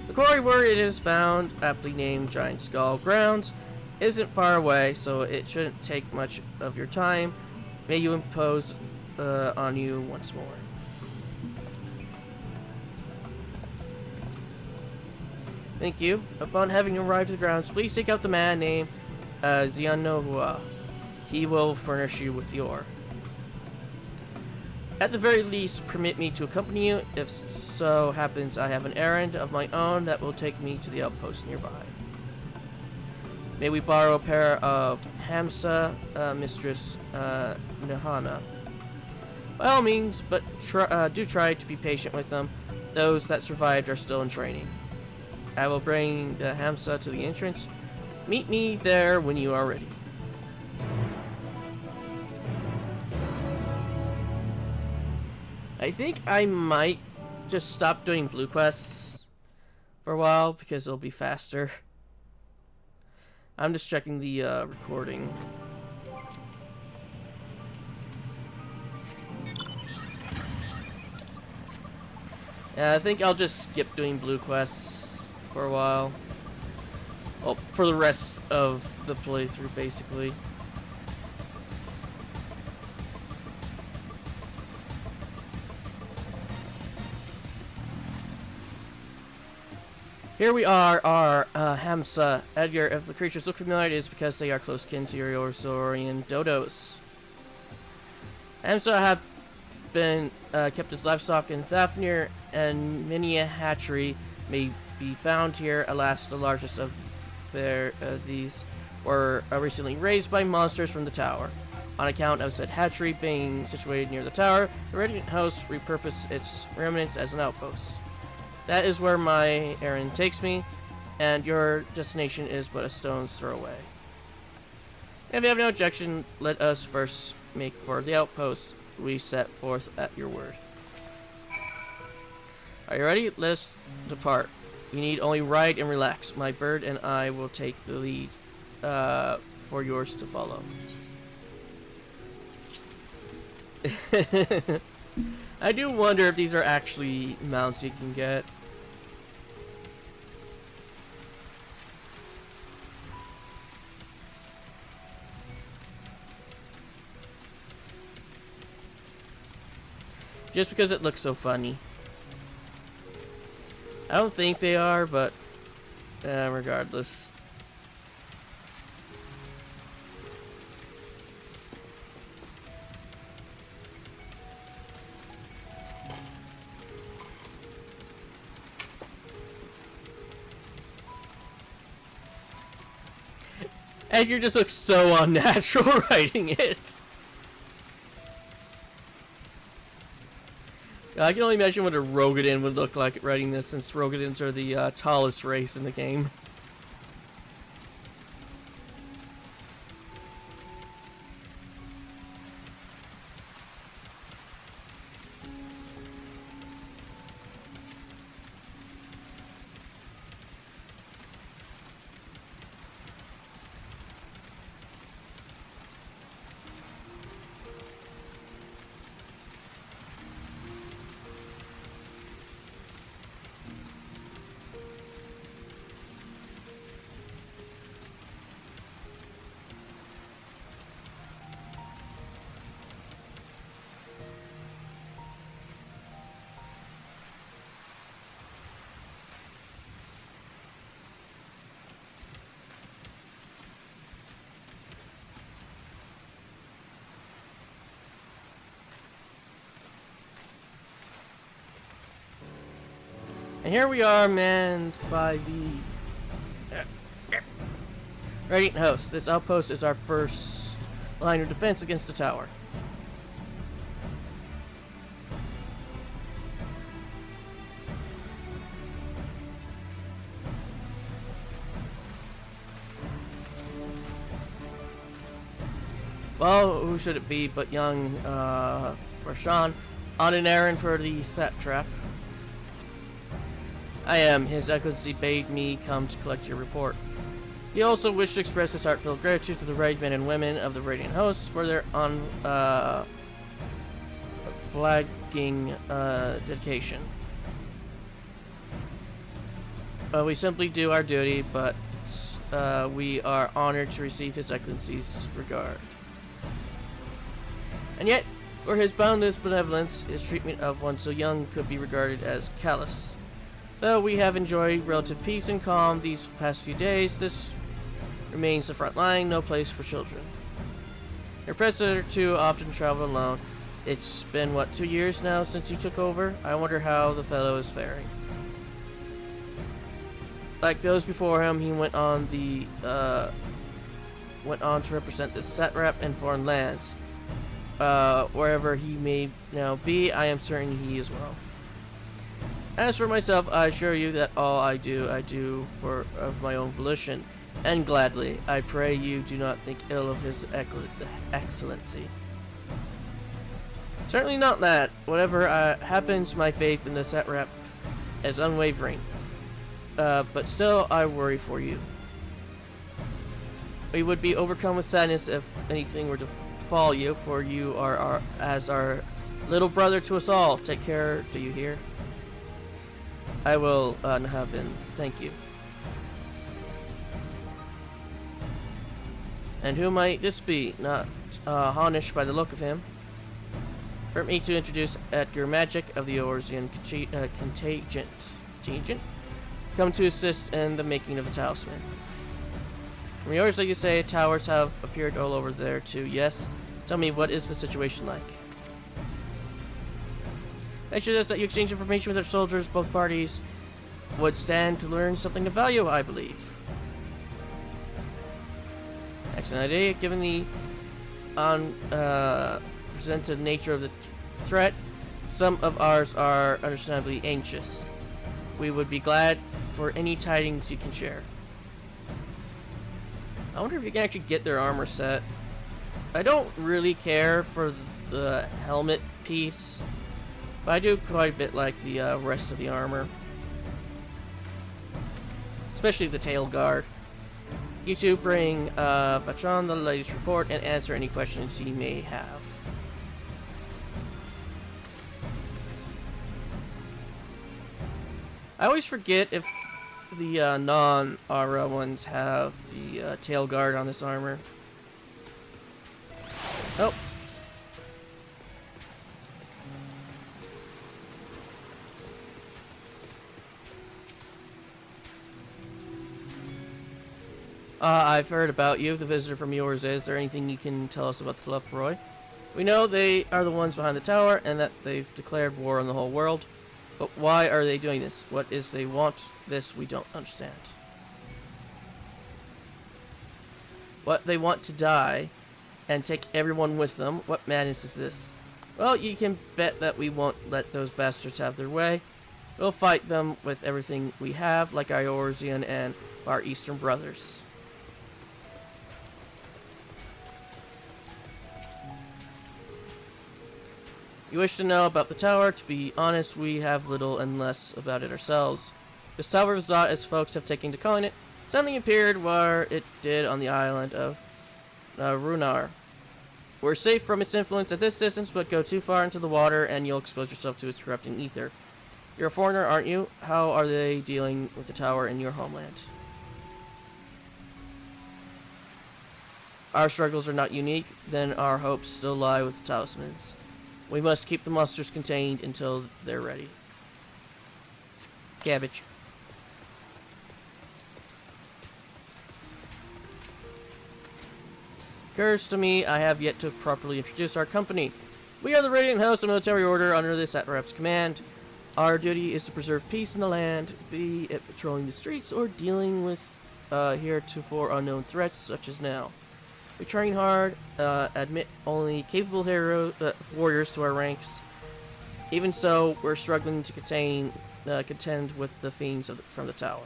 The quarry where it is found, aptly named Giant Skull Grounds, isn't far away, so it shouldn't take much of your time. May you impose on you once more. Thank you. Upon having arrived at the grounds, please take out the man named Xianohua. He will furnish you with your. At the very least, permit me to accompany you, if so happens I have an errand of my own that will take me to the outpost nearby. May we borrow a pair of Hamsa, Mistress Nahana? By all means, but do try to be patient with them. Those that survived are still in training. I will bring the Hamsa to the entrance. Meet me there when you are ready. I think I might just stop doing blue quests for a while because it'll be faster. I'm just checking the recording. Yeah, I think I'll just skip doing blue quests for a while. Well, for the rest of the playthrough, basically. Here we are, our Hamsa. Edgar, if the creatures look familiar, it is because they are close kin to your Saurian dodos. Hamsa have been kept as livestock in Fafnir, and many a hatchery may be found here. Alas, the largest of these were recently raised by monsters from the tower. On account of said hatchery being situated near the tower, the Radiant House repurposed its remnants as an outpost. That is where my errand takes me, and your destination is but a stone's throw away. If you have no objection, let us first make for the outpost we set forth at your word. Are you ready? Let us depart. You need only ride and relax. My bird and I will take the lead for yours to follow. I do wonder if these are actually mounts you can get. Just because it looks so funny. I don't think they are, but regardless. Edgar just looks so unnatural writing it. I can only imagine what a Rogadin would look like writing this, since Rogadins are the tallest race in the game. And here we are, manned by the Radiant Host. This outpost is our first line of defense against the tower. Well, who should it be but young Rashan on an errand for the satrap. I am. His Excellency bade me come to collect your report. He also wished to express his heartfelt gratitude to the brave men and women of the Radiant Host for their unflagging dedication. We simply do our duty, but we are honored to receive His Excellency's regard. And yet, for his boundless benevolence, his treatment of one so young could be regarded as callous. Though we have enjoyed relative peace and calm these past few days, this remains the front line, no place for children. Your predecessor too often traveled alone. It's been, what, 2 years now since you took over? I wonder how the fellow is faring. Like those before him, he went on to represent the satrap in foreign lands. Wherever he may now be, I am certain he is well. As for myself, I assure you that all I do of my own volition, and gladly. I pray you do not think ill of His Excellency. Certainly not that. Whatever happens, my faith in the satrap is unwavering. But still, I worry for you. We would be overcome with sadness if anything were to befall you, for you are as our little brother to us all. Take care, do you hear? I will, Nahabin. Thank you. And who might this be? Not Honish by the look of him. Permit me to introduce Edgar Magic of the Orsian Contingent. Come to assist in the making of the talisman. From yours, like you say, towers have appeared all over there too. Yes. Tell me, what is the situation like? Make sure this that you exchange information with our soldiers. Both parties would stand to learn something of value, I believe. Excellent idea. Given the presented nature of the threat, some of ours are understandably anxious. We would be glad for any tidings you can share. I wonder if you can actually get their armor set. I don't really care for the helmet piece, but I do quite a bit like the rest of the armor. Especially the tail guard. You two bring Vachon the latest report and answer any questions he may have. I always forget if the non-Aura ones have the tail guard on this armor. Oh. I've heard about you, the visitor from yours. Is there anything you can tell us about the Levelin? We know they are the ones behind the tower and that they've declared war on the whole world. But why are they doing this? What is they want? This we don't understand. What, they want to die and take everyone with them? What madness is this? Well, you can bet that we won't let those bastards have their way. We'll fight them with everything we have, like our Orsian and our Eastern brothers. You wish to know about the tower? To be honest, we have little and less about it ourselves. This tower of Zot, as folks have taken to calling it, suddenly appeared where it did on the island of Runar. We're safe from its influence at this distance, but go too far into the water and you'll expose yourself to its corrupting ether. You're a foreigner, aren't you? How are they dealing with the tower in your homeland? Our struggles are not unique, then our hopes still lie with the talismans. We must keep the monsters contained until they're ready. Cabbage. Occurs to me, I have yet to properly introduce our company. We are the Radiant Host, a military order under the Satrap's command. Our duty is to preserve peace in the land, be it patrolling the streets or dealing with heretofore unknown threats such as now. We train hard, admit only capable warriors to our ranks. Even so, we're struggling to contend with the fiends from the tower.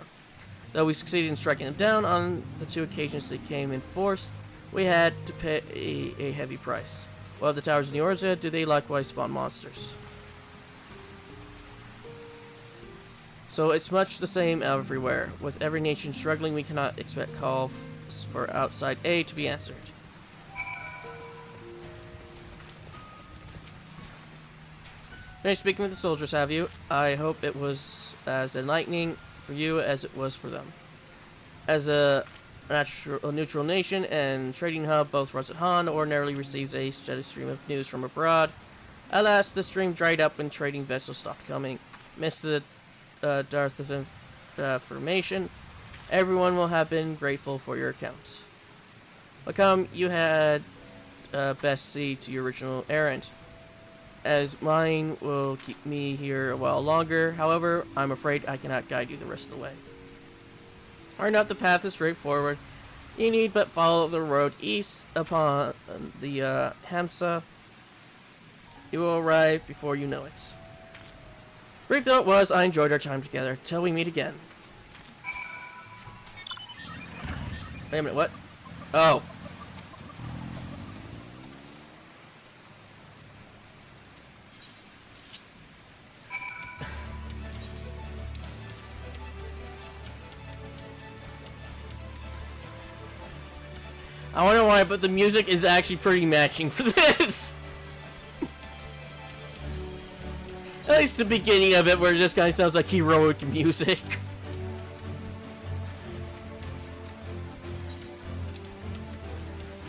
Though we succeeded in striking them down on the 2 occasions they came in force, we had to pay a heavy price. While the towers in Eorzea, do they likewise spawn monsters? So it's much the same everywhere. With every nation struggling, we cannot expect calls for outside aid to be answered. Finished speaking with the soldiers, have you? I hope it was as enlightening for you as it was for them. As a neutral nation and trading hub, both Rosathan ordinarily receives a steady stream of news from abroad. Alas, the stream dried up when trading vessels stopped coming. Missed the dearth of information. Everyone will have been grateful for your accounts. But come, you had best see to your original errand, as mine will keep me here a while longer. However, I'm afraid I cannot guide you the rest of the way. Are not the path is straightforward? You need but follow the road east upon the Hamsa. You will arrive before you know it. Brief though it was, I enjoyed our time together. Till we meet again. Wait a minute, what? Oh. I wonder why, but the music is actually pretty matching for this. At least the beginning of it, where this guy sounds like heroic music.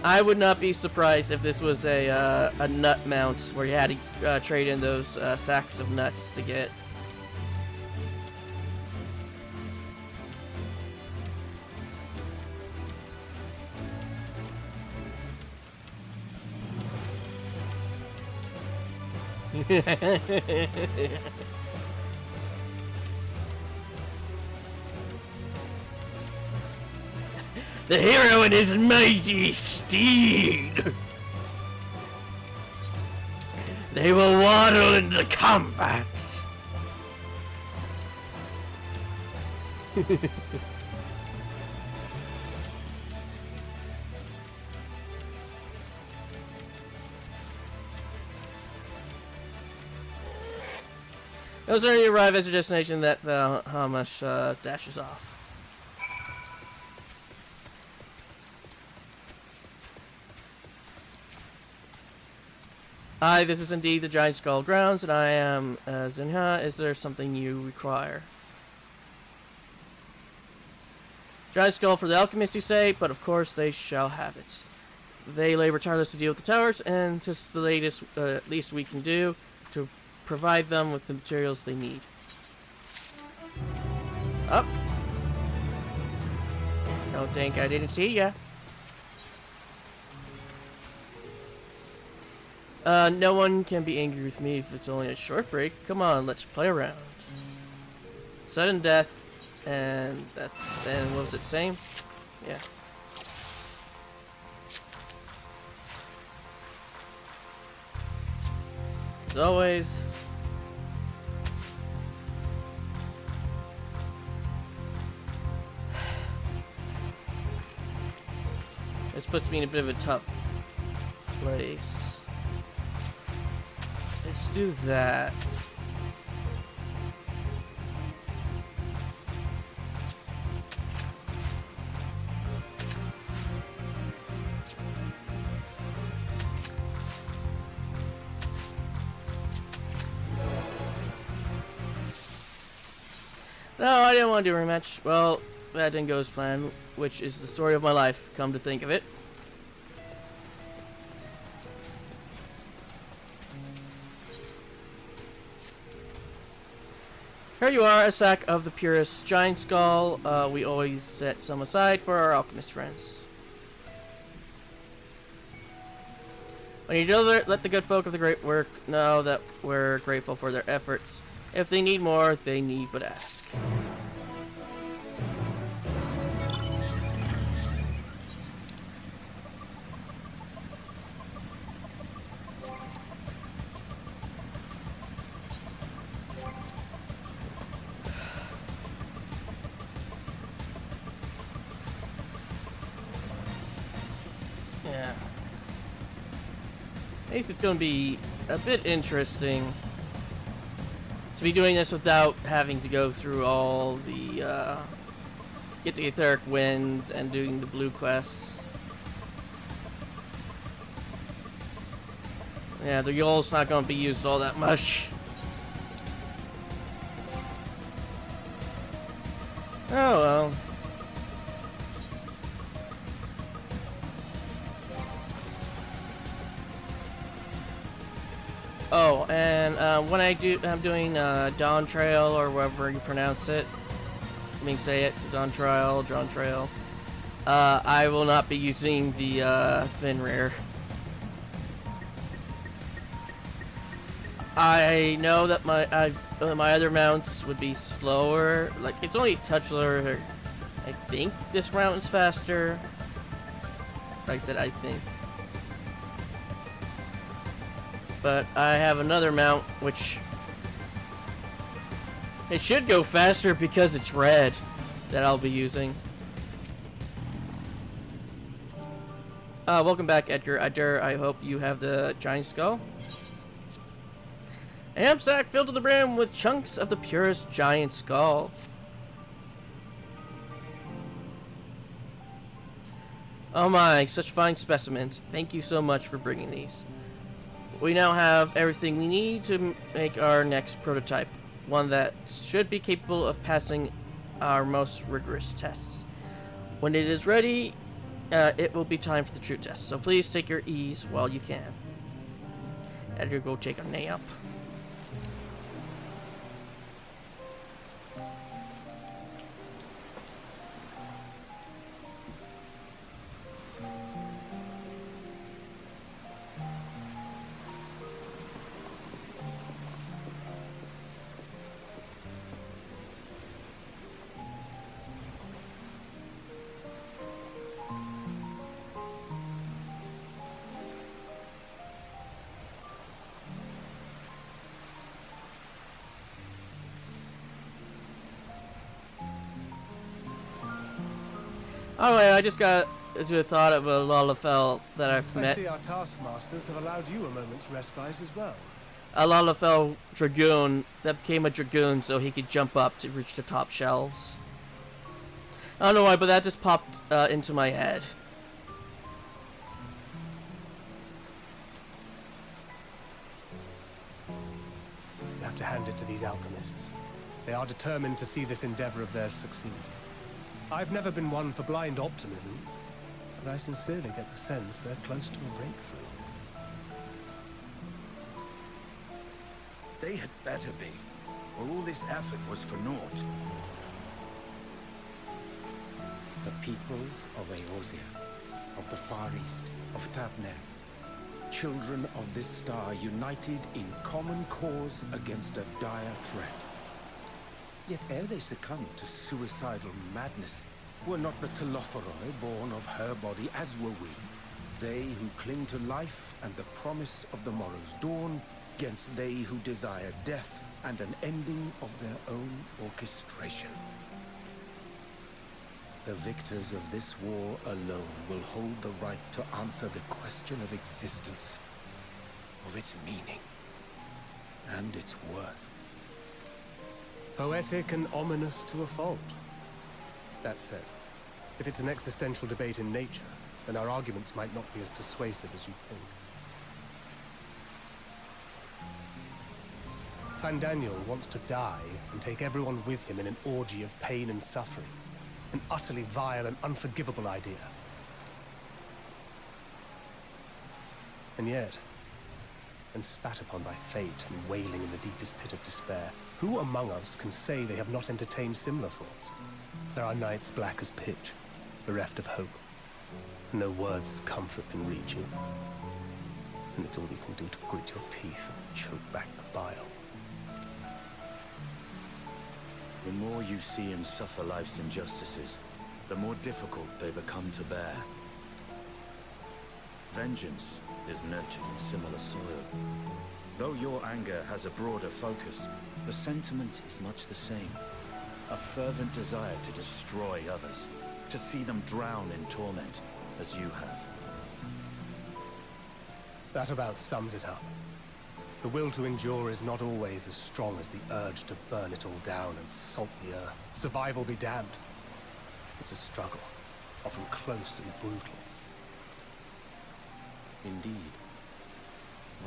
I would not be surprised if this was a nut mount where you had to trade in those sacks of nuts to get. The hero and his mighty steed. They will waddle into combat. Those are you arrive at your destination that the Hamash dashes off. Hi, this is indeed the Giant Skull Grounds, and I am Zinha. Is there something you require? Giant Skull for the alchemists, you say, but of course they shall have it. They labor tirelessly to deal with the towers, and this is the latest, least we can do to provide them with the materials they need. Up. Don't think I didn't see ya. No one can be angry with me if it's only a short break. Come on, let's play around. Sudden death, and what was it, same? Yeah. As always. This puts me in a bit of a tough place. Let's do that. No, I didn't want to do a rematch. Well, that didn't go as planned, which is the story of my life, come to think of it. Here you are, a sack of the purest giant skull. We always set some aside for our alchemist friends. When you deliver it, let the good folk of the great work know that we're grateful for their efforts. If they need more, they need but ask. Yeah. At least it's going to be a bit interesting to be doing this without having to go through all the, get the etheric wind and doing the blue quests. Yeah, the Yol's not going to be used all that much. Oh well. Oh, and when I'm doing Dawn Trail, or whatever you pronounce it, I mean say it, Dawn Trail, I will not be using the fin rear. I know that my other mounts would be slower. Like, it's only a touch slower. I think this mount is faster. Like I said, I think. But I have another mount which it should go faster because it's red that I'll be using. Welcome back, Edgar. I hope you have the giant skull. A ham sack filled to the brim with chunks of the purest giant skull. Oh my, such fine specimens. Thank you so much for bringing these. We now have everything we need to make our next prototype, one that should be capable of passing our most rigorous tests. When it is ready, it will be time for the true test, so please take your ease while you can. Edgar, go take a nap. Oh wait, I just got to the thought of a Lalafell that I've I met. see our taskmasters have allowed you a moment's respite as well. A Lalafell Dragoon that became a Dragoon so he could jump up to reach the top shelves. I don't know why, but that just popped into my head. You have to hand it to these alchemists. They are determined to see this endeavor of theirs succeed. I've never been one for blind optimism, but I sincerely get the sense they're close to a breakthrough. They had better be, or all this effort was for naught. The peoples of Eorzea, of the Far East, of Thavner, children of this star united in common cause against a dire threat. Yet ere they succumbed to suicidal madness, were not the Telophoroi born of her body as were we? They who cling to life and the promise of the morrow's dawn, against they who desire death and an ending of their own orchestration. The victors of this war alone will hold the right to answer the question of existence, of its meaning, and its worth. Poetic and ominous to a fault. That said, if it's an existential debate in nature, then our arguments might not be as persuasive as you think. Fandaniel wants to die and take everyone with him in an orgy of pain and suffering. An utterly vile and unforgivable idea. And yet, when spat upon by fate and wailing in the deepest pit of despair, who among us can say they have not entertained similar thoughts? There are nights black as pitch, bereft of hope, and no words of comfort can reach you. And it's all you can do to grit your teeth and choke back the bile. The more you see and suffer life's injustices, the more difficult they become to bear. Vengeance is nurtured in similar soil. Though your anger has a broader focus, the sentiment is much the same. A fervent desire to destroy others, to see them drown in torment, as you have. That about sums it up. The will to endure is not always as strong as the urge to burn it all down and salt the earth. Survival be damned. It's a struggle, often close and brutal. Indeed.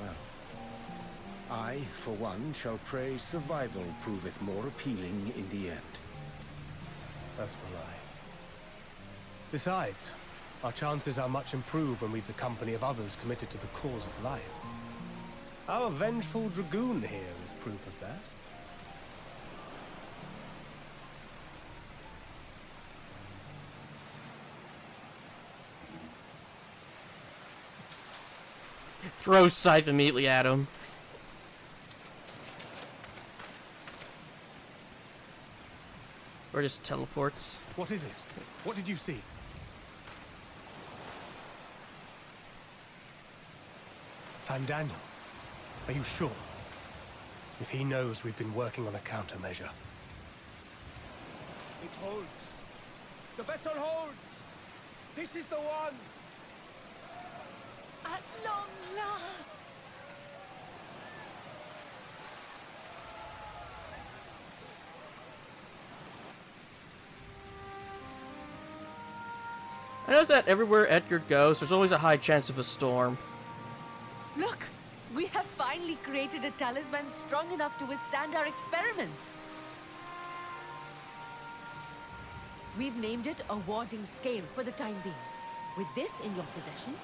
Well, I, for one, shall pray survival proveth more appealing in the end. As will I. Besides, our chances are much improved when we've the company of others committed to the cause of life. Our vengeful dragoon here is proof of that. Throws scythe immediately at him. Or just teleports. What is it? What did you see? Fandaniel, are you sure? If he knows we've been working on a countermeasure. It holds. The vessel holds! This is the one! At long last! I notice that everywhere Edgar goes, there's always a high chance of a storm. Look! We have finally created a talisman strong enough to withstand our experiments. We've named it a warding scale for the time being. With this in your possession,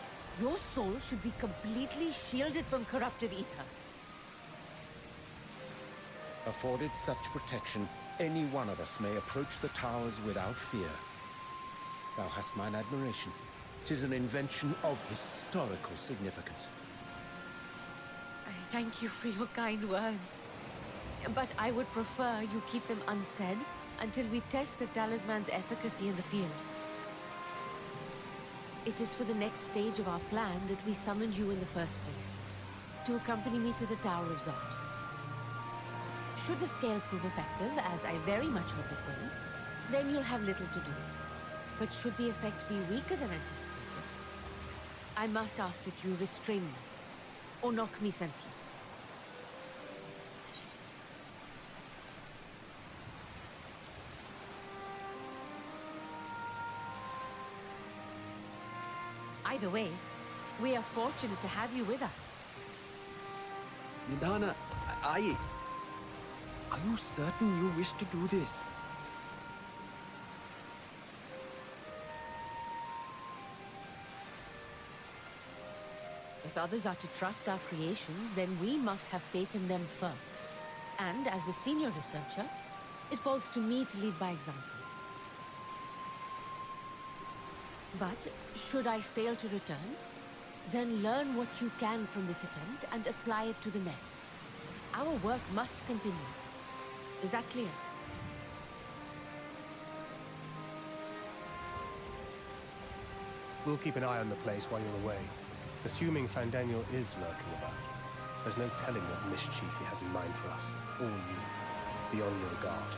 your soul should be completely shielded from corruptive ether. Afforded such protection, any one of us may approach the towers without fear. Thou hast mine admiration. 'Tis an invention of historical significance. I thank you for your kind words. But I would prefer you keep them unsaid until we test the talisman's efficacy in the field. It is for the next stage of our plan that we summoned you in the first place, to accompany me to the Tower of Zot. Should the scale prove effective, as I very much hope it will, then you'll have little to do. But should the effect be weaker than anticipated, I must ask that you restrain me, or knock me senseless. Either way, we are fortunate to have you with us. Nidana, are you certain you wish to do this? If others are to trust our creations, then we must have faith in them first. And as the senior researcher, it falls to me to lead by example. But should I fail to return, then learn what you can from this attempt and apply it to the next. Our work must continue. Is that clear? We'll keep an eye on the place while you're away. Assuming Fandaniel is lurking about, there's no telling what mischief he has in mind for us, or you, beyond your guard.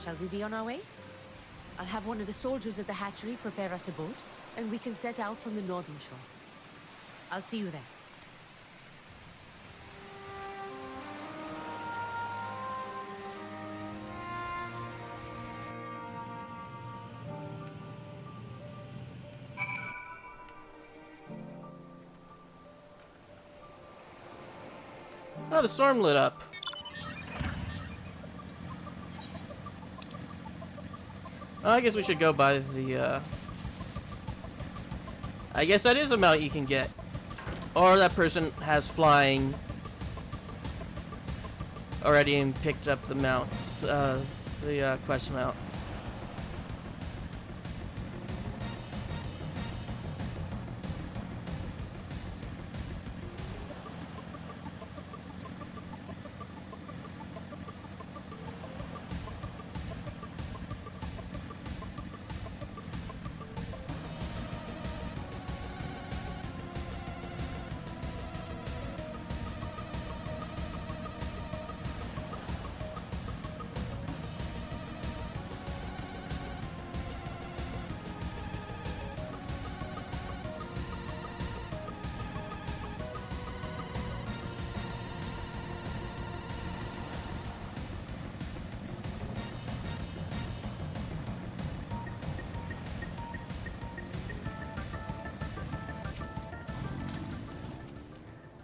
Shall we be on our way? I'll have one of the soldiers at the hatchery prepare us a boat, and we can set out from the northern shore. I'll see you there. Oh, the storm lit up. I guess we should go by the, I guess that is a mount you can get. Or that person has flying already and picked up the mounts, the quest mount.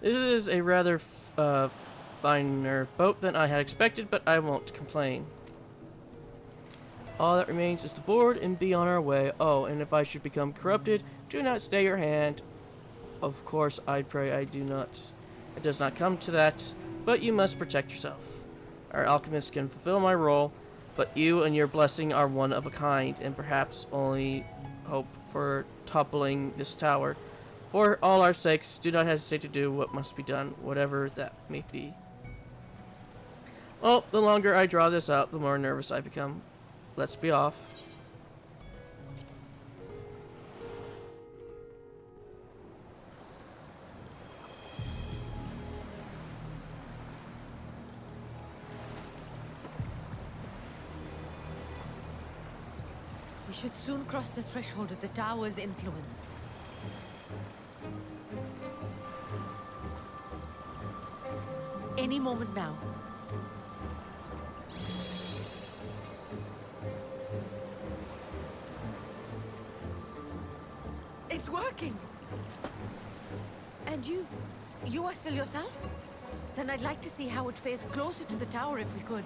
This is a rather finer boat than I had expected, but I won't complain. All that remains is to board and be on our way. Oh, and if I should become corrupted, do not stay your hand. Of course, I pray I do not. It does not come to that, but you must protect yourself. Our alchemist can fulfill my role, but you and your blessing are one of a kind, and perhaps only hope for toppling this tower. For all our sakes, do not hesitate to do what must be done, whatever that may be. Well, the longer I draw this out, the more nervous I become. Let's be off. We should soon cross the threshold of the tower's influence. Any moment now. It's working! And you are still yourself? Then I'd like to see how it fares closer to the tower if we could.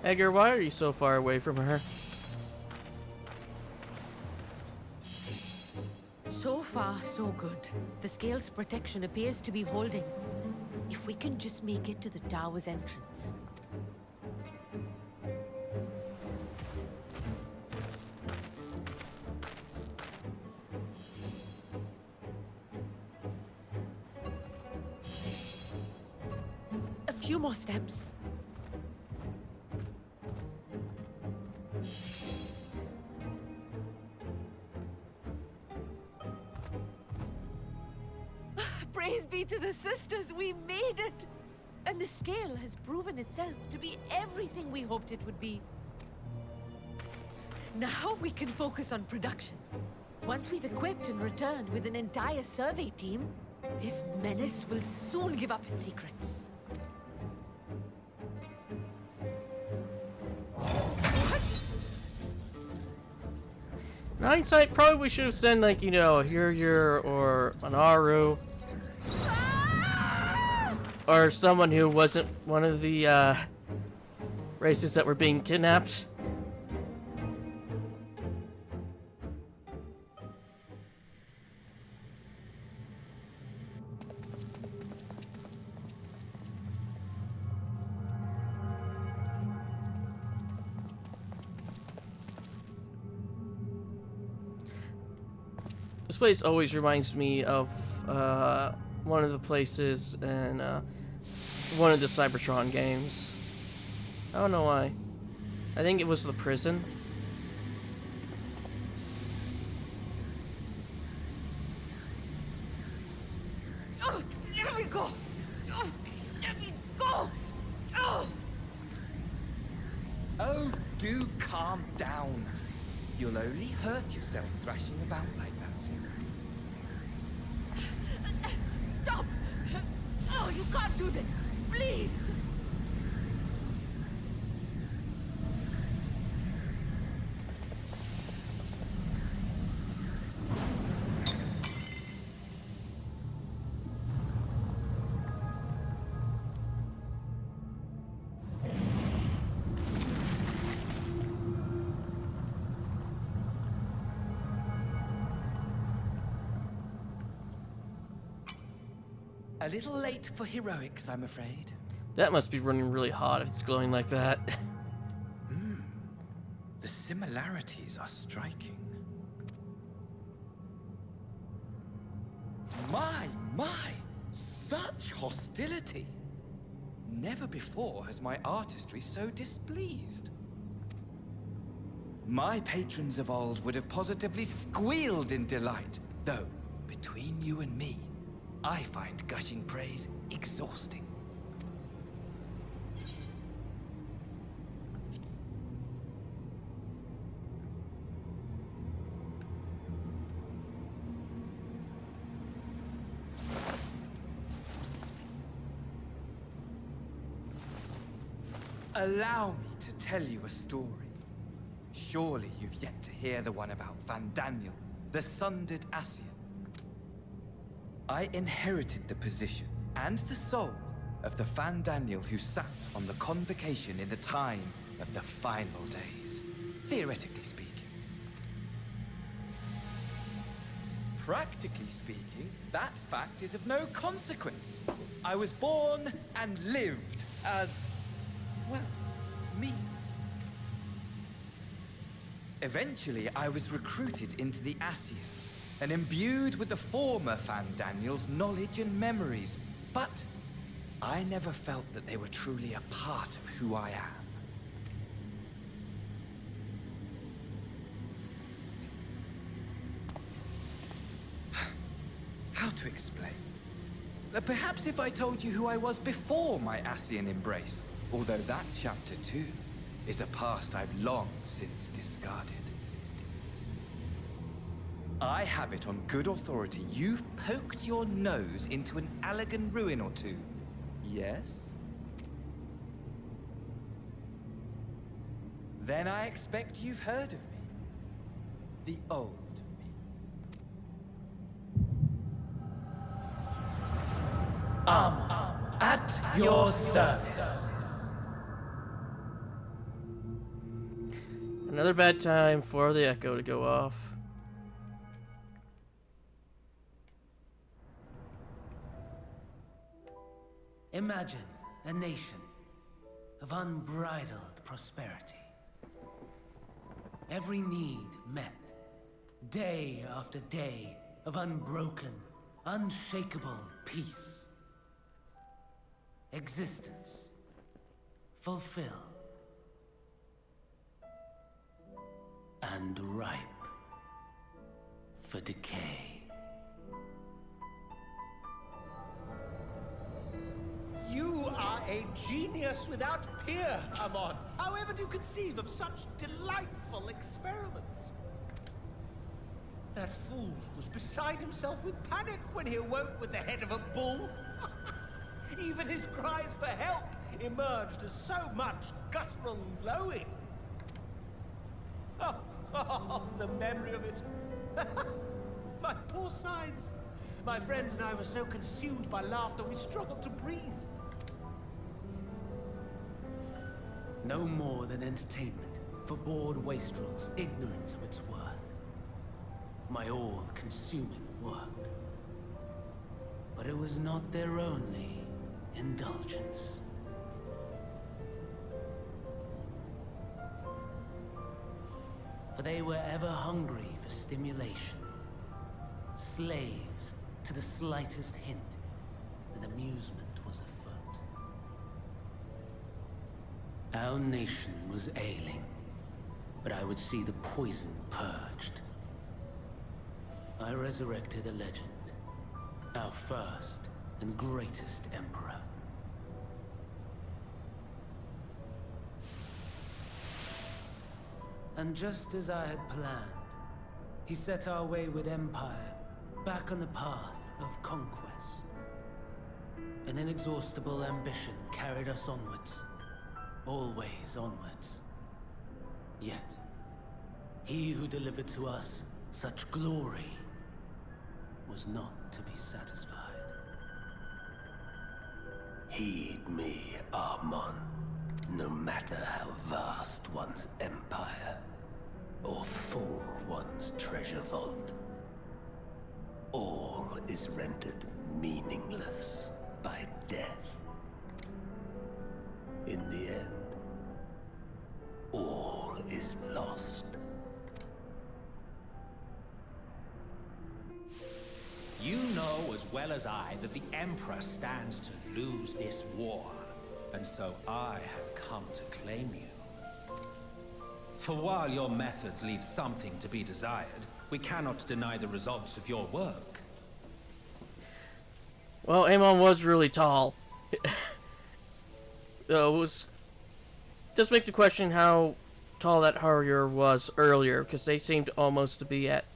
Edgar, why are you so far away from her? So far, so good. The scale's protection appears to be holding. If we can just make it to the tower's entrance. A few more steps. Praise be to the sisters, we made it! And the scale has proven itself to be everything we hoped it would be. Now we can focus on production. Once we've equipped and returned with an entire survey team, this menace will soon give up its secrets. What? In hindsight, probably we should have sent, like, you know, a Hiryu or an Aru. Or someone who wasn't one of the races that were being kidnapped. This place always reminds me of one of the places in one of the Cybertron games. I don't know why. I think it was the prison. Oh, let me go! Oh, let me go! Oh! Oh, do calm down. You'll only hurt yourself thrashing about like that. Stop! Oh, you can't do this! Please! A little late for heroics, I'm afraid. That must be running really hot if it's glowing like that. The similarities are striking. My! Such hostility! Never before has my artistry so displeased. My patrons of old would have positively squealed in delight, though, between you and me, I find gushing praise exhausting. Allow me to tell you a story. Surely you've yet to hear the one about Van Daniel, the sundered Ascian. I inherited the position and the soul of the Van Daniel who sat on the convocation in the time of the final days, theoretically speaking. Practically speaking, that fact is of no consequence. I was born and lived as, well, me. Eventually, I was recruited into the Ascians and imbued with the former Van Daniel's knowledge and memories, but I never felt that they were truly a part of who I am. How to explain? Perhaps if I told you who I was before my Ascian embrace, although that chapter too is a past I've long since discarded. I have it on good authority you've poked your nose into an Allegan ruin or two. Yes? Then I expect you've heard of me. The old me. At your service. Another bad time for the echo to go off. Imagine a nation of unbridled prosperity. Every need met. Day after day of unbroken, unshakable peace. Existence fulfilled and ripe for decay. You are a genius without peer, Amon. However do you conceive of such delightful experiments? That fool was beside himself with panic when he awoke with the head of a bull. Even his cries for help emerged as so much guttural lowing. Oh, the memory of it. My poor sides. My friends and I were so consumed by laughter we struggled to breathe. No more than entertainment for bored wastrels ignorant of its worth. My all-consuming work. But it was not their only indulgence. For they were ever hungry for stimulation. Slaves to the slightest hint that amusement was afoot. Our nation was ailing, but I would see the poison purged. I resurrected a legend, our first and greatest emperor. And just as I had planned, he set our wayward empire back on the path of conquest. An inexhaustible ambition carried us onwards, always onwards. Yet, he who delivered to us such glory was not to be satisfied. Heed me, Amon. No matter how vast one's empire, or full one's treasure vault, all is rendered meaningless by death. In the end, all is lost. You know as well as I that the Emperor stands to lose this war, and so I have come to claim you. For while your methods leave something to be desired, we cannot deny the results of your work. Well, Amon was really tall. It was just makes me question how tall that Harrier was earlier, because they seemed almost to be at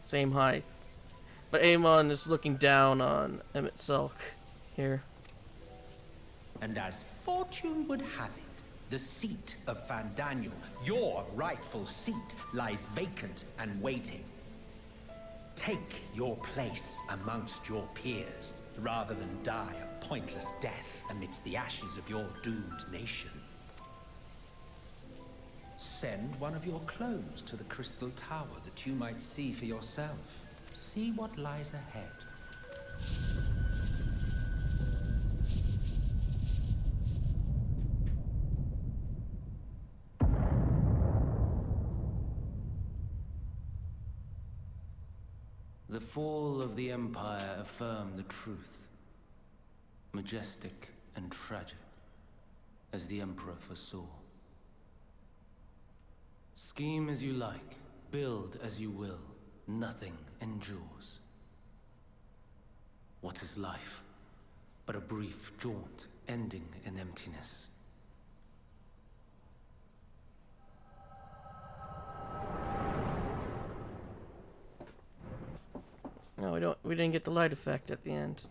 same height. But Amon is looking down on Emmett Silk here. And as fortune would have it, the seat of Van Daniel, your rightful seat, lies vacant and waiting. Take your place amongst your peers, rather than die a pointless death amidst the ashes of your doomed nation. Send one of your clones to the Crystal Tower that you might see for yourself. See what lies ahead. The fall of the Empire affirmed the truth. Majestic and tragic, as the Emperor foresaw. Scheme as you like, build as you will, nothing endures. What is life but a brief jaunt ending in emptiness? No, we didn't get the light effect at the end.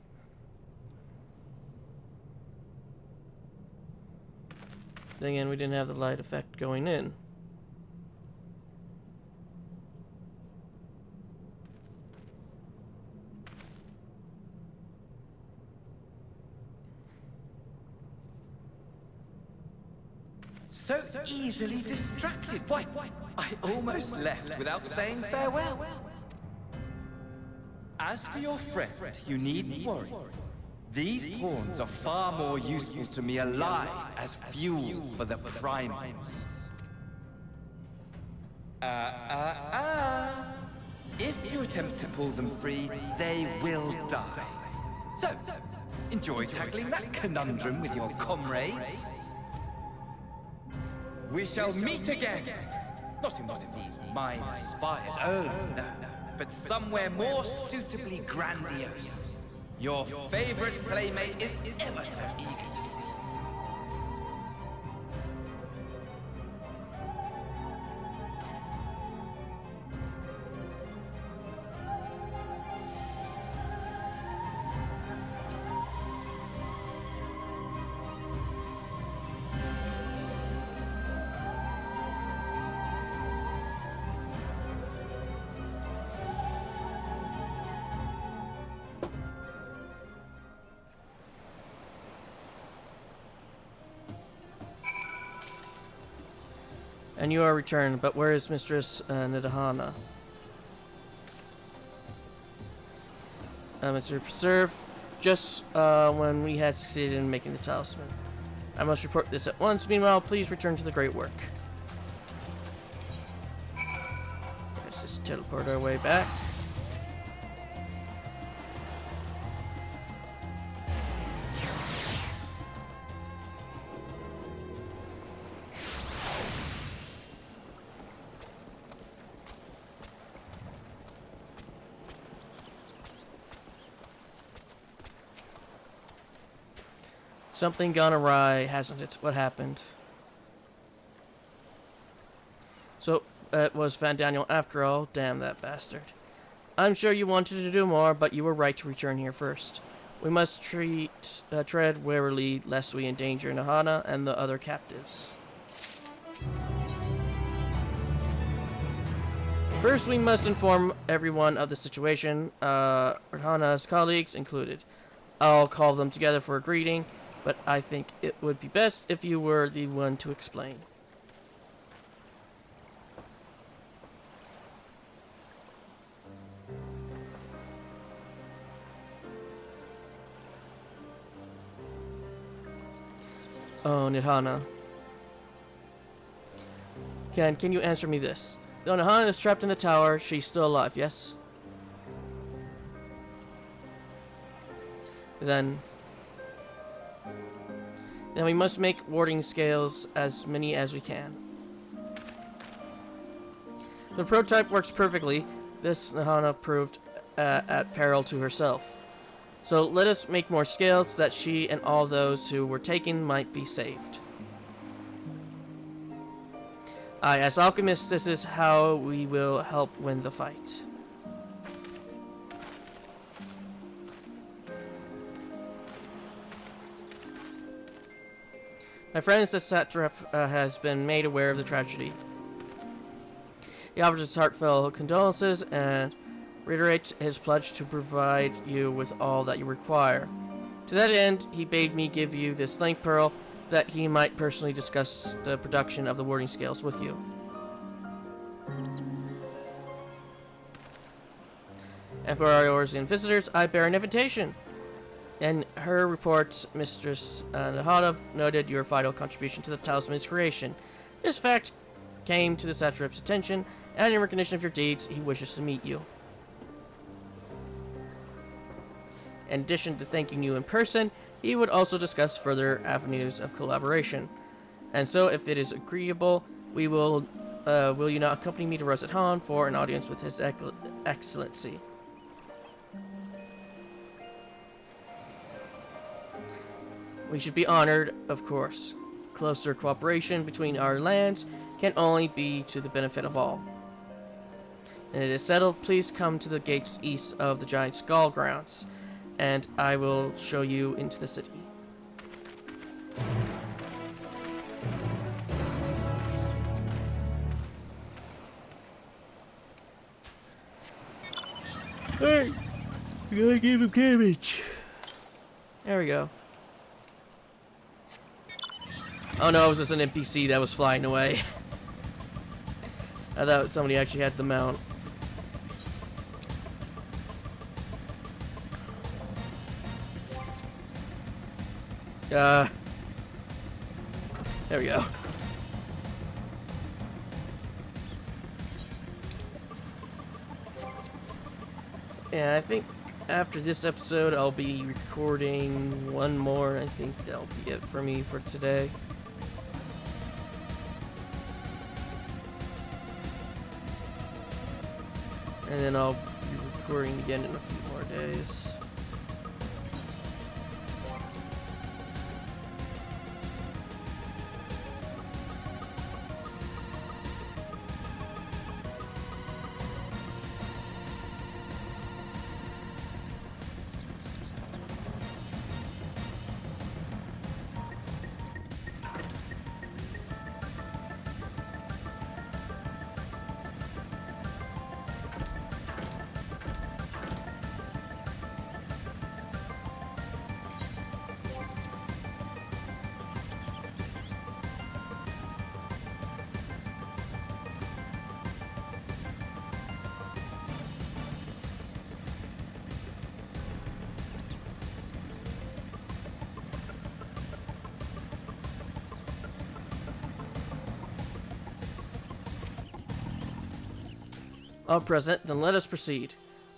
Then again, we didn't have the light effect going in. So easily distracted. Why, I almost left without saying farewell. As for your friend, you needn't worry. These pawns are far more useful to me alive as fuel for the primals. If you attempt to pull them free, they will die. So, enjoy tackling that conundrum with your comrades. We shall meet again! Not in one of these minor spires, oh no, but somewhere more suitably grandiose. Your favorite playmate is ever so eager to see. And you are returned, but where is Mistress Nidahana? Mr. Preserve, just when we had succeeded in making the talisman. I must report this at once. Meanwhile, please return to the great work. Let's just teleport our way back. Something gone awry, hasn't it? What happened? So, it was Van Daniel after all. Damn that bastard. I'm sure you wanted to do more, but you were right to return here first. We must tread warily, lest we endanger Nahana and the other captives. First, we must inform everyone of the situation, Nahana's colleagues included. I'll call them together for a greeting, but I think it would be best if you were the one to explain. Oh, Nidhana. Can you answer me this? Though Nidhana is trapped in the tower, she's still alive, yes? Then we must make warding scales as many as we can. The prototype works perfectly. This Nahana proved at peril to herself. So let us make more scales so that she and all those who were taken might be saved. As alchemists, this is how we will help win the fight. My friends, the satrap has been made aware of the tragedy. He offers his heartfelt condolences and reiterates his pledge to provide you with all that you require. To that end, he bade me give you this link pearl that he might personally discuss the production of the warding scales with you. And for our Eorzean visitors, I bear an invitation. In her report, Mistress Nahana noted your vital contribution to the talisman's creation. This fact came to the satrap's attention, and in recognition of your deeds, he wishes to meet you. In addition to thanking you in person, he would also discuss further avenues of collaboration. And so, if it is agreeable, will you not accompany me to Rosette Han for an audience with His Excellency? We should be honored, of course. Closer cooperation between our lands can only be to the benefit of all. And it is settled. Please come to the gates east of the giant skull grounds, and I will show you into the city. Hey! You gotta give him cabbage. There we go. Oh no, it was just an NPC that was flying away. I thought somebody actually had the mount. There we go. Yeah, I think after this episode I'll be recording one more. I think that'll be it for me for today. And then I'll be recording again in a few more days. All present, then let us proceed.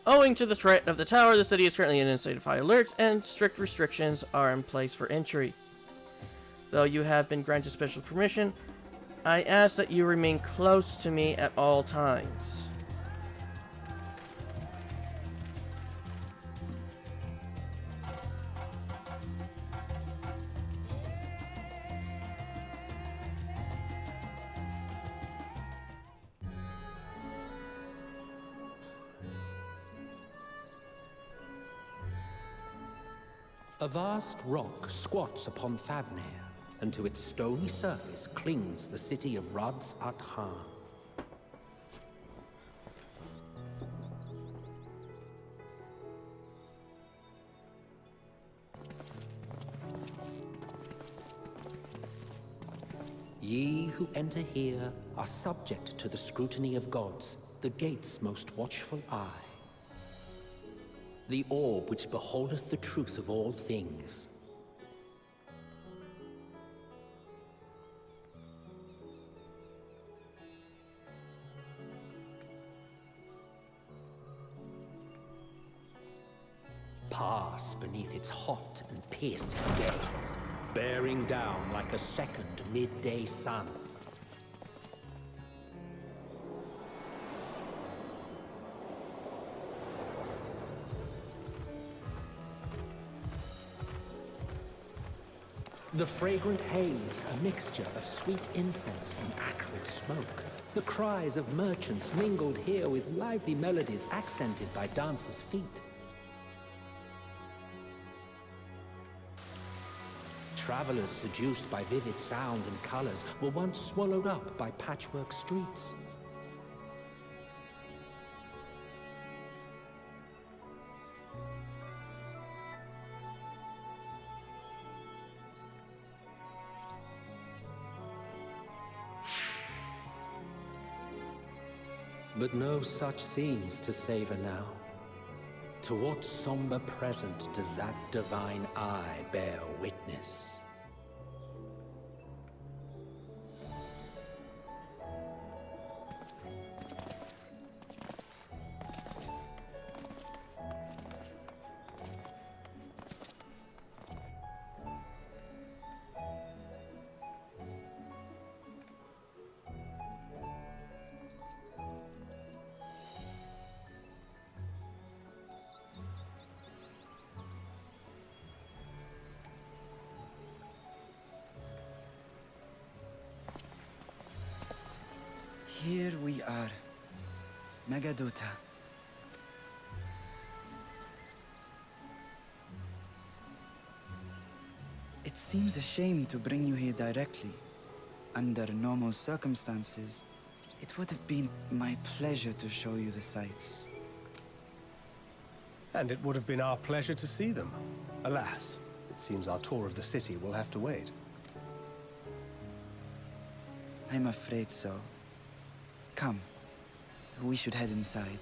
Owing to the threat of the tower, the city is currently in a state of high alert, and strict restrictions are in place for entry. Though you have been granted special permission, I ask that you remain close to me at all times. A vast rock squats upon Thavner, and to its stony surface clings the city of Rads at Khan. Ye who enter here are subject to the scrutiny of gods, the gate's most watchful eye. The orb which beholdeth the truth of all things. Pass beneath its hot and piercing gaze, bearing down like a second midday sun. The fragrant haze, a mixture of sweet incense and acrid smoke. The cries of merchants mingled here with lively melodies accented by dancers' feet. Travelers seduced by vivid sound and colors were once swallowed up by patchwork streets. But no such scenes to savor now. To what somber present does that divine eye bear witness? Here we are. Megaduta. It seems a shame to bring you here directly. Under normal circumstances, it would have been my pleasure to show you the sights. And it would have been our pleasure to see them. Alas, it seems our tour of the city will have to wait. I'm afraid so. Come, we should head inside.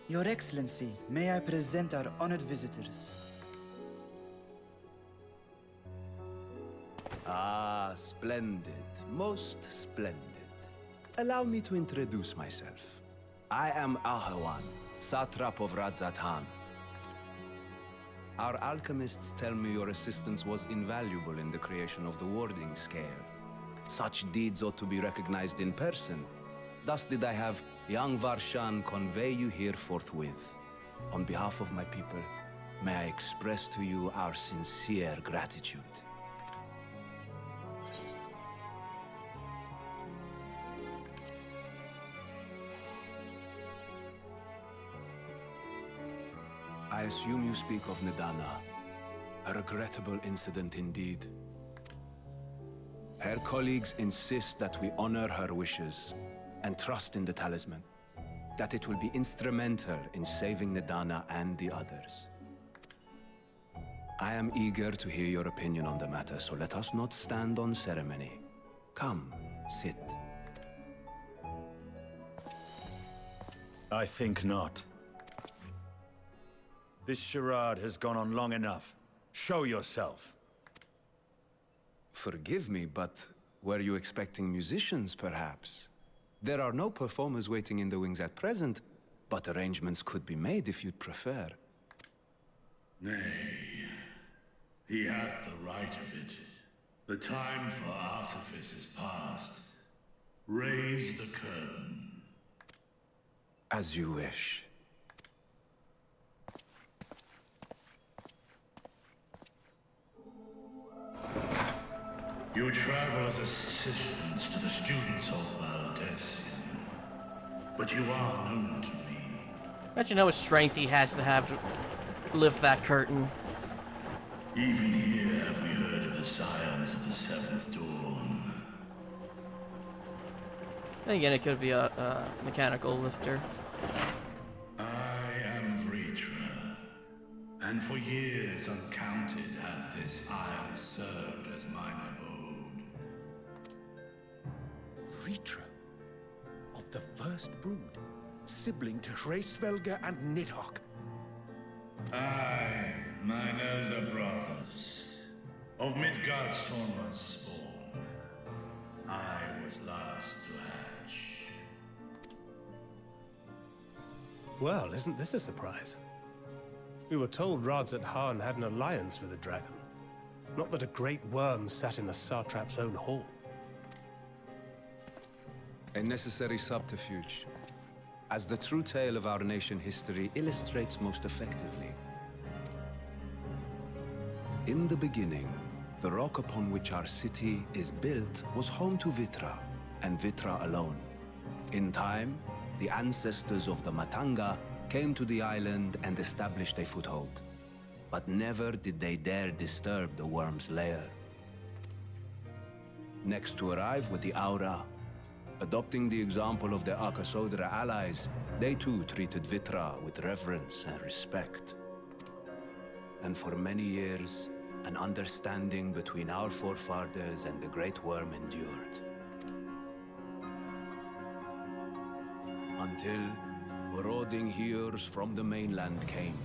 Your Excellency, may I present our honored visitors? Ah, splendid. Most splendid. Allow me to introduce myself. I am Ahawan, satrap of Radzat-Han. Our alchemists tell me your assistance was invaluable in the creation of the warding scale. Such deeds ought to be recognized in person. Thus did I have young Varshan convey you here forthwith. On behalf of my people, may I express to you our sincere gratitude. I assume you speak of Nidana. A regrettable incident indeed. Her colleagues insist that we honor her wishes and trust in the talisman, that it will be instrumental in saving Nidana and the others. I am eager to hear your opinion on the matter, so let us not stand on ceremony. Come, sit. I think not. This charade has gone on long enough. Show yourself. Forgive me, but were you expecting musicians, perhaps? There are no performers waiting in the wings at present, but arrangements could be made if you'd prefer. Nay, he hath the right of it. The time for artifice is past. Raise the curtain. As you wish. You travel as assistants to the students of Valdesian, but you are known to me. Imagine how much strength he has to have to lift that curtain. Even here have we heard of the scions of the Seventh Dawn. And again, it could be a mechanical lifter. I am Vritra, and for years uncounted hath this isle served as mine abode. Vritra, of the first brood, sibling to Hraesvelga and Nidhogg. Aye, mine elder brothers, of Midgardsormr's spawn. I was last to hatch. Well, isn't this a surprise? We were told Radzat-Han had an alliance with the dragon. Not that a great worm sat in the satrap's own hall. A necessary subterfuge, as the true tale of our nation history illustrates most effectively. In the beginning, the rock upon which our city is built was home to Vitra, and Vitra alone. In time, the ancestors of the Matanga came to the island and established a foothold. But never did they dare disturb the worm's lair. Next to arrive were the Aura. Adopting the example of their Akasodra allies, they too treated Vitra with reverence and respect. And for many years, an understanding between our forefathers and the Great Worm endured. Until marauding heroes from the mainland came,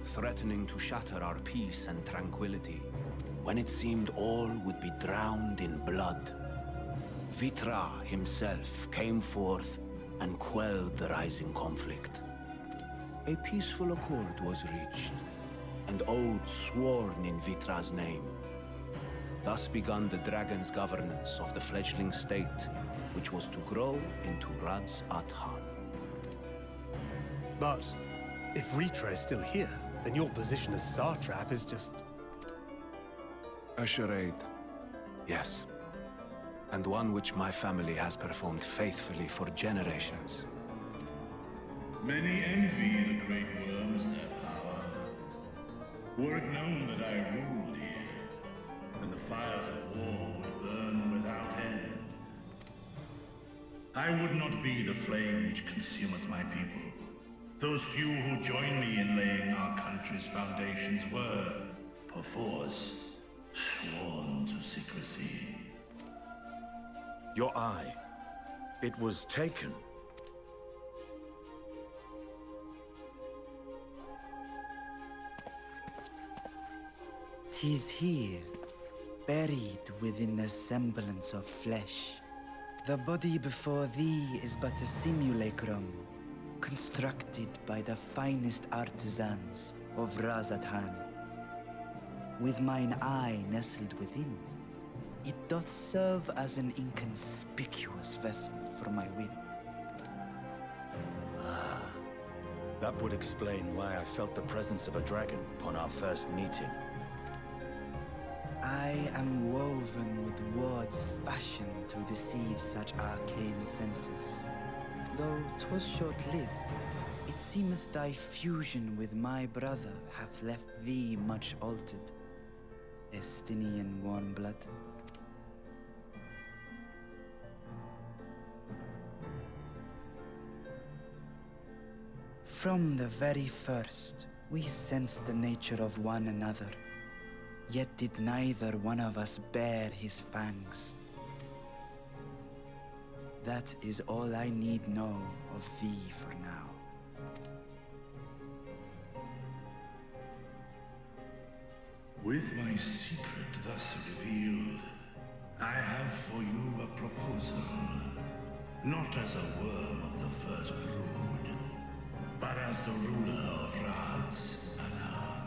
threatening to shatter our peace and tranquility, when it seemed all would be drowned in blood. Vitra himself came forth and quelled the rising conflict. a peaceful accord was reached, and oaths sworn in Vitra's name. Thus began the dragon's governance of the fledgling state, which was to grow into Radz Athan. But if Ritra is still here, then your position as Satrap is just... a charade. Yes. And one which my family has performed faithfully for generations. Many envy the great worms their power. Were it known that I ruled here, then the fires of war would burn without end. I would not be the flame which consumeth my people. Those few who join me in laying our country's foundations were, perforce, sworn to secrecy. Your eye. It was taken. "'Tis here, buried within a semblance of flesh. The body before thee is but a simulacrum, constructed by the finest artisans of Razatan. With mine eye nestled within, it doth serve as an inconspicuous vessel for my wit. That would explain why I felt the presence of a dragon upon our first meeting. I am woven with words fashioned to deceive such arcane senses. Though 'twas short-lived, it seemeth thy fusion with my brother hath left thee much altered. Estinian warm blood. From the very first, we sensed the nature of one another. Yet did neither one of us bare his fangs. That is all I need know of thee for now. With my secret thus revealed, I have for you a proposal. Not as a worm of the first brood, but as the ruler of Radz Athan.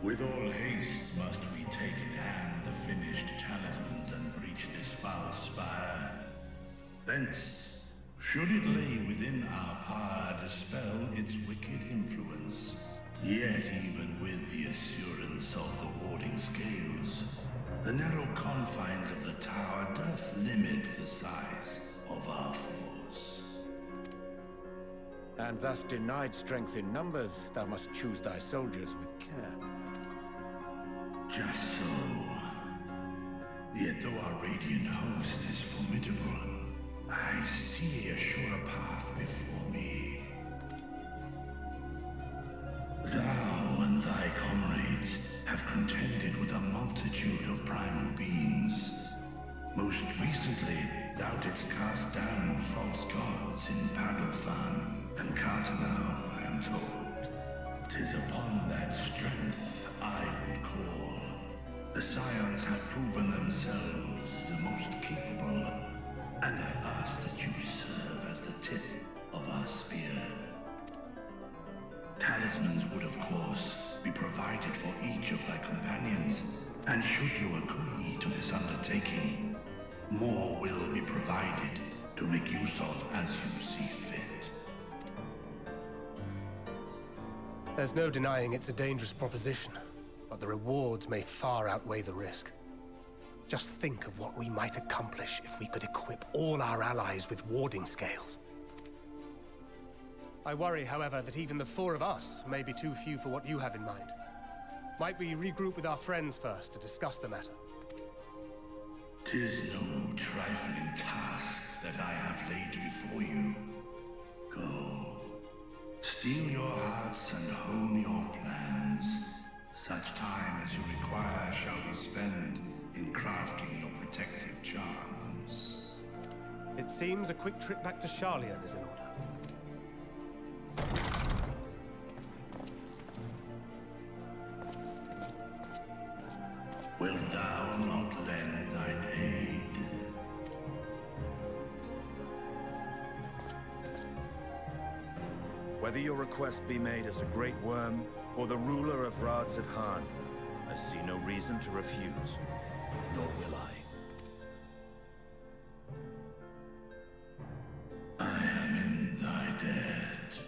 With all haste must we take in hand the finished talismans and breach this foul spire. Thence, should it lay within our power, dispel its wicked influence. Yet even with the assurance of the warding scales, the narrow confines of the tower doth limit the size of our force. And thus denied strength in numbers, thou must choose thy soldiers with care. Just so. Yet though our radiant host is formidable, I see a surer path before me. Thou and thy comrades have contended with a multitude of primal beings. Most recently, thou didst cast down false gods in Pagalthan and Cartanau, I am told. 'Tis upon that strength I would call. The Scions have proven themselves the most capable, and I ask that you serve as the tip of our spear. Talismans would, of course, be provided for each of thy companions, and should you agree to this undertaking, more will be provided to make use of as you see fit. There's no denying it's a dangerous proposition, but the rewards may far outweigh the risk. Just think of what we might accomplish if we could equip all our allies with warding scales. I worry, however, that even the four of us may be too few for what you have in mind. Might we regroup with our friends first to discuss the matter? 'Tis no trifling task that I have laid before you. Go. Steel your hearts and hone your plans. Such time as you require shall be spent in crafting your protective charms. It seems a quick trip back to Sharlayan is in order. Wilt thou not lend thine aid? Whether your request be made as a great worm or the ruler of Rads at Han, I see no reason to refuse, nor will I. I am in thy debt.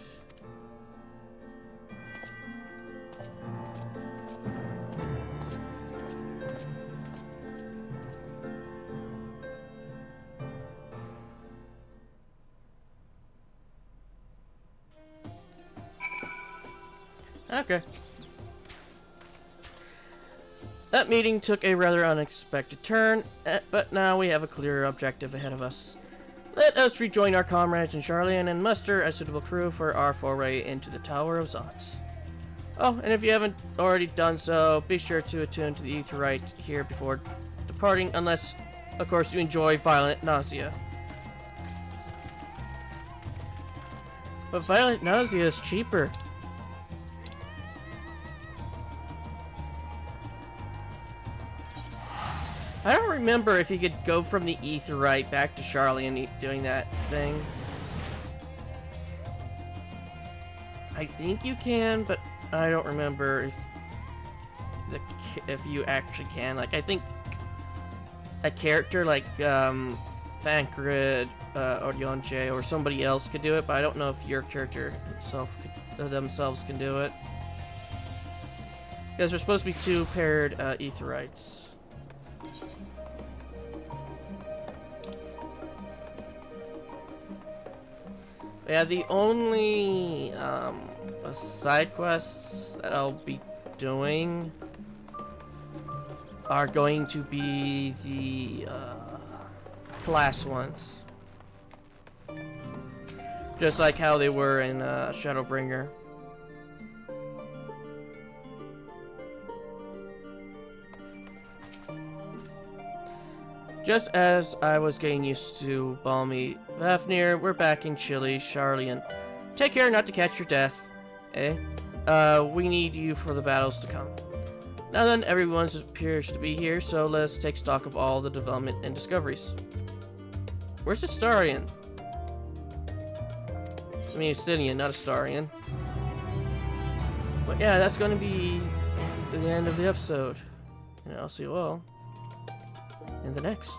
Okay. That meeting took a rather unexpected turn, but now we have a clearer objective ahead of us. Let us rejoin our comrades in Charlian and muster a suitable crew for our foray into the Tower of Zot. Oh, and if you haven't already done so, be sure to attune to the Aetheryte here before departing, unless, of course, you enjoy violent nausea. But violent nausea is cheaper. I don't remember if you could go from the Aetheryte back to Charlian doing that thing. I think you can, but I don't remember if you actually can. Like, I think a character like Thancred, Orionje, or somebody else could do it, but I don't know if your character themselves can do it. Because there's supposed to be 2 paired Aetherytes. Yeah, the only side quests that I'll be doing are going to be the class ones. Just like how they were in Shadowbringer. Just as I was getting used to balmy Vafnir, we're back in chilly Charlian. Take care not to catch your death, eh? We need you for the battles to come. Now then, everyone appears to be here, so let's take stock of all the development and discoveries. Where's Astarion? I mean, Estinian, not Astarion. But yeah, that's going to be the end of the episode. And I'll see you all in the next.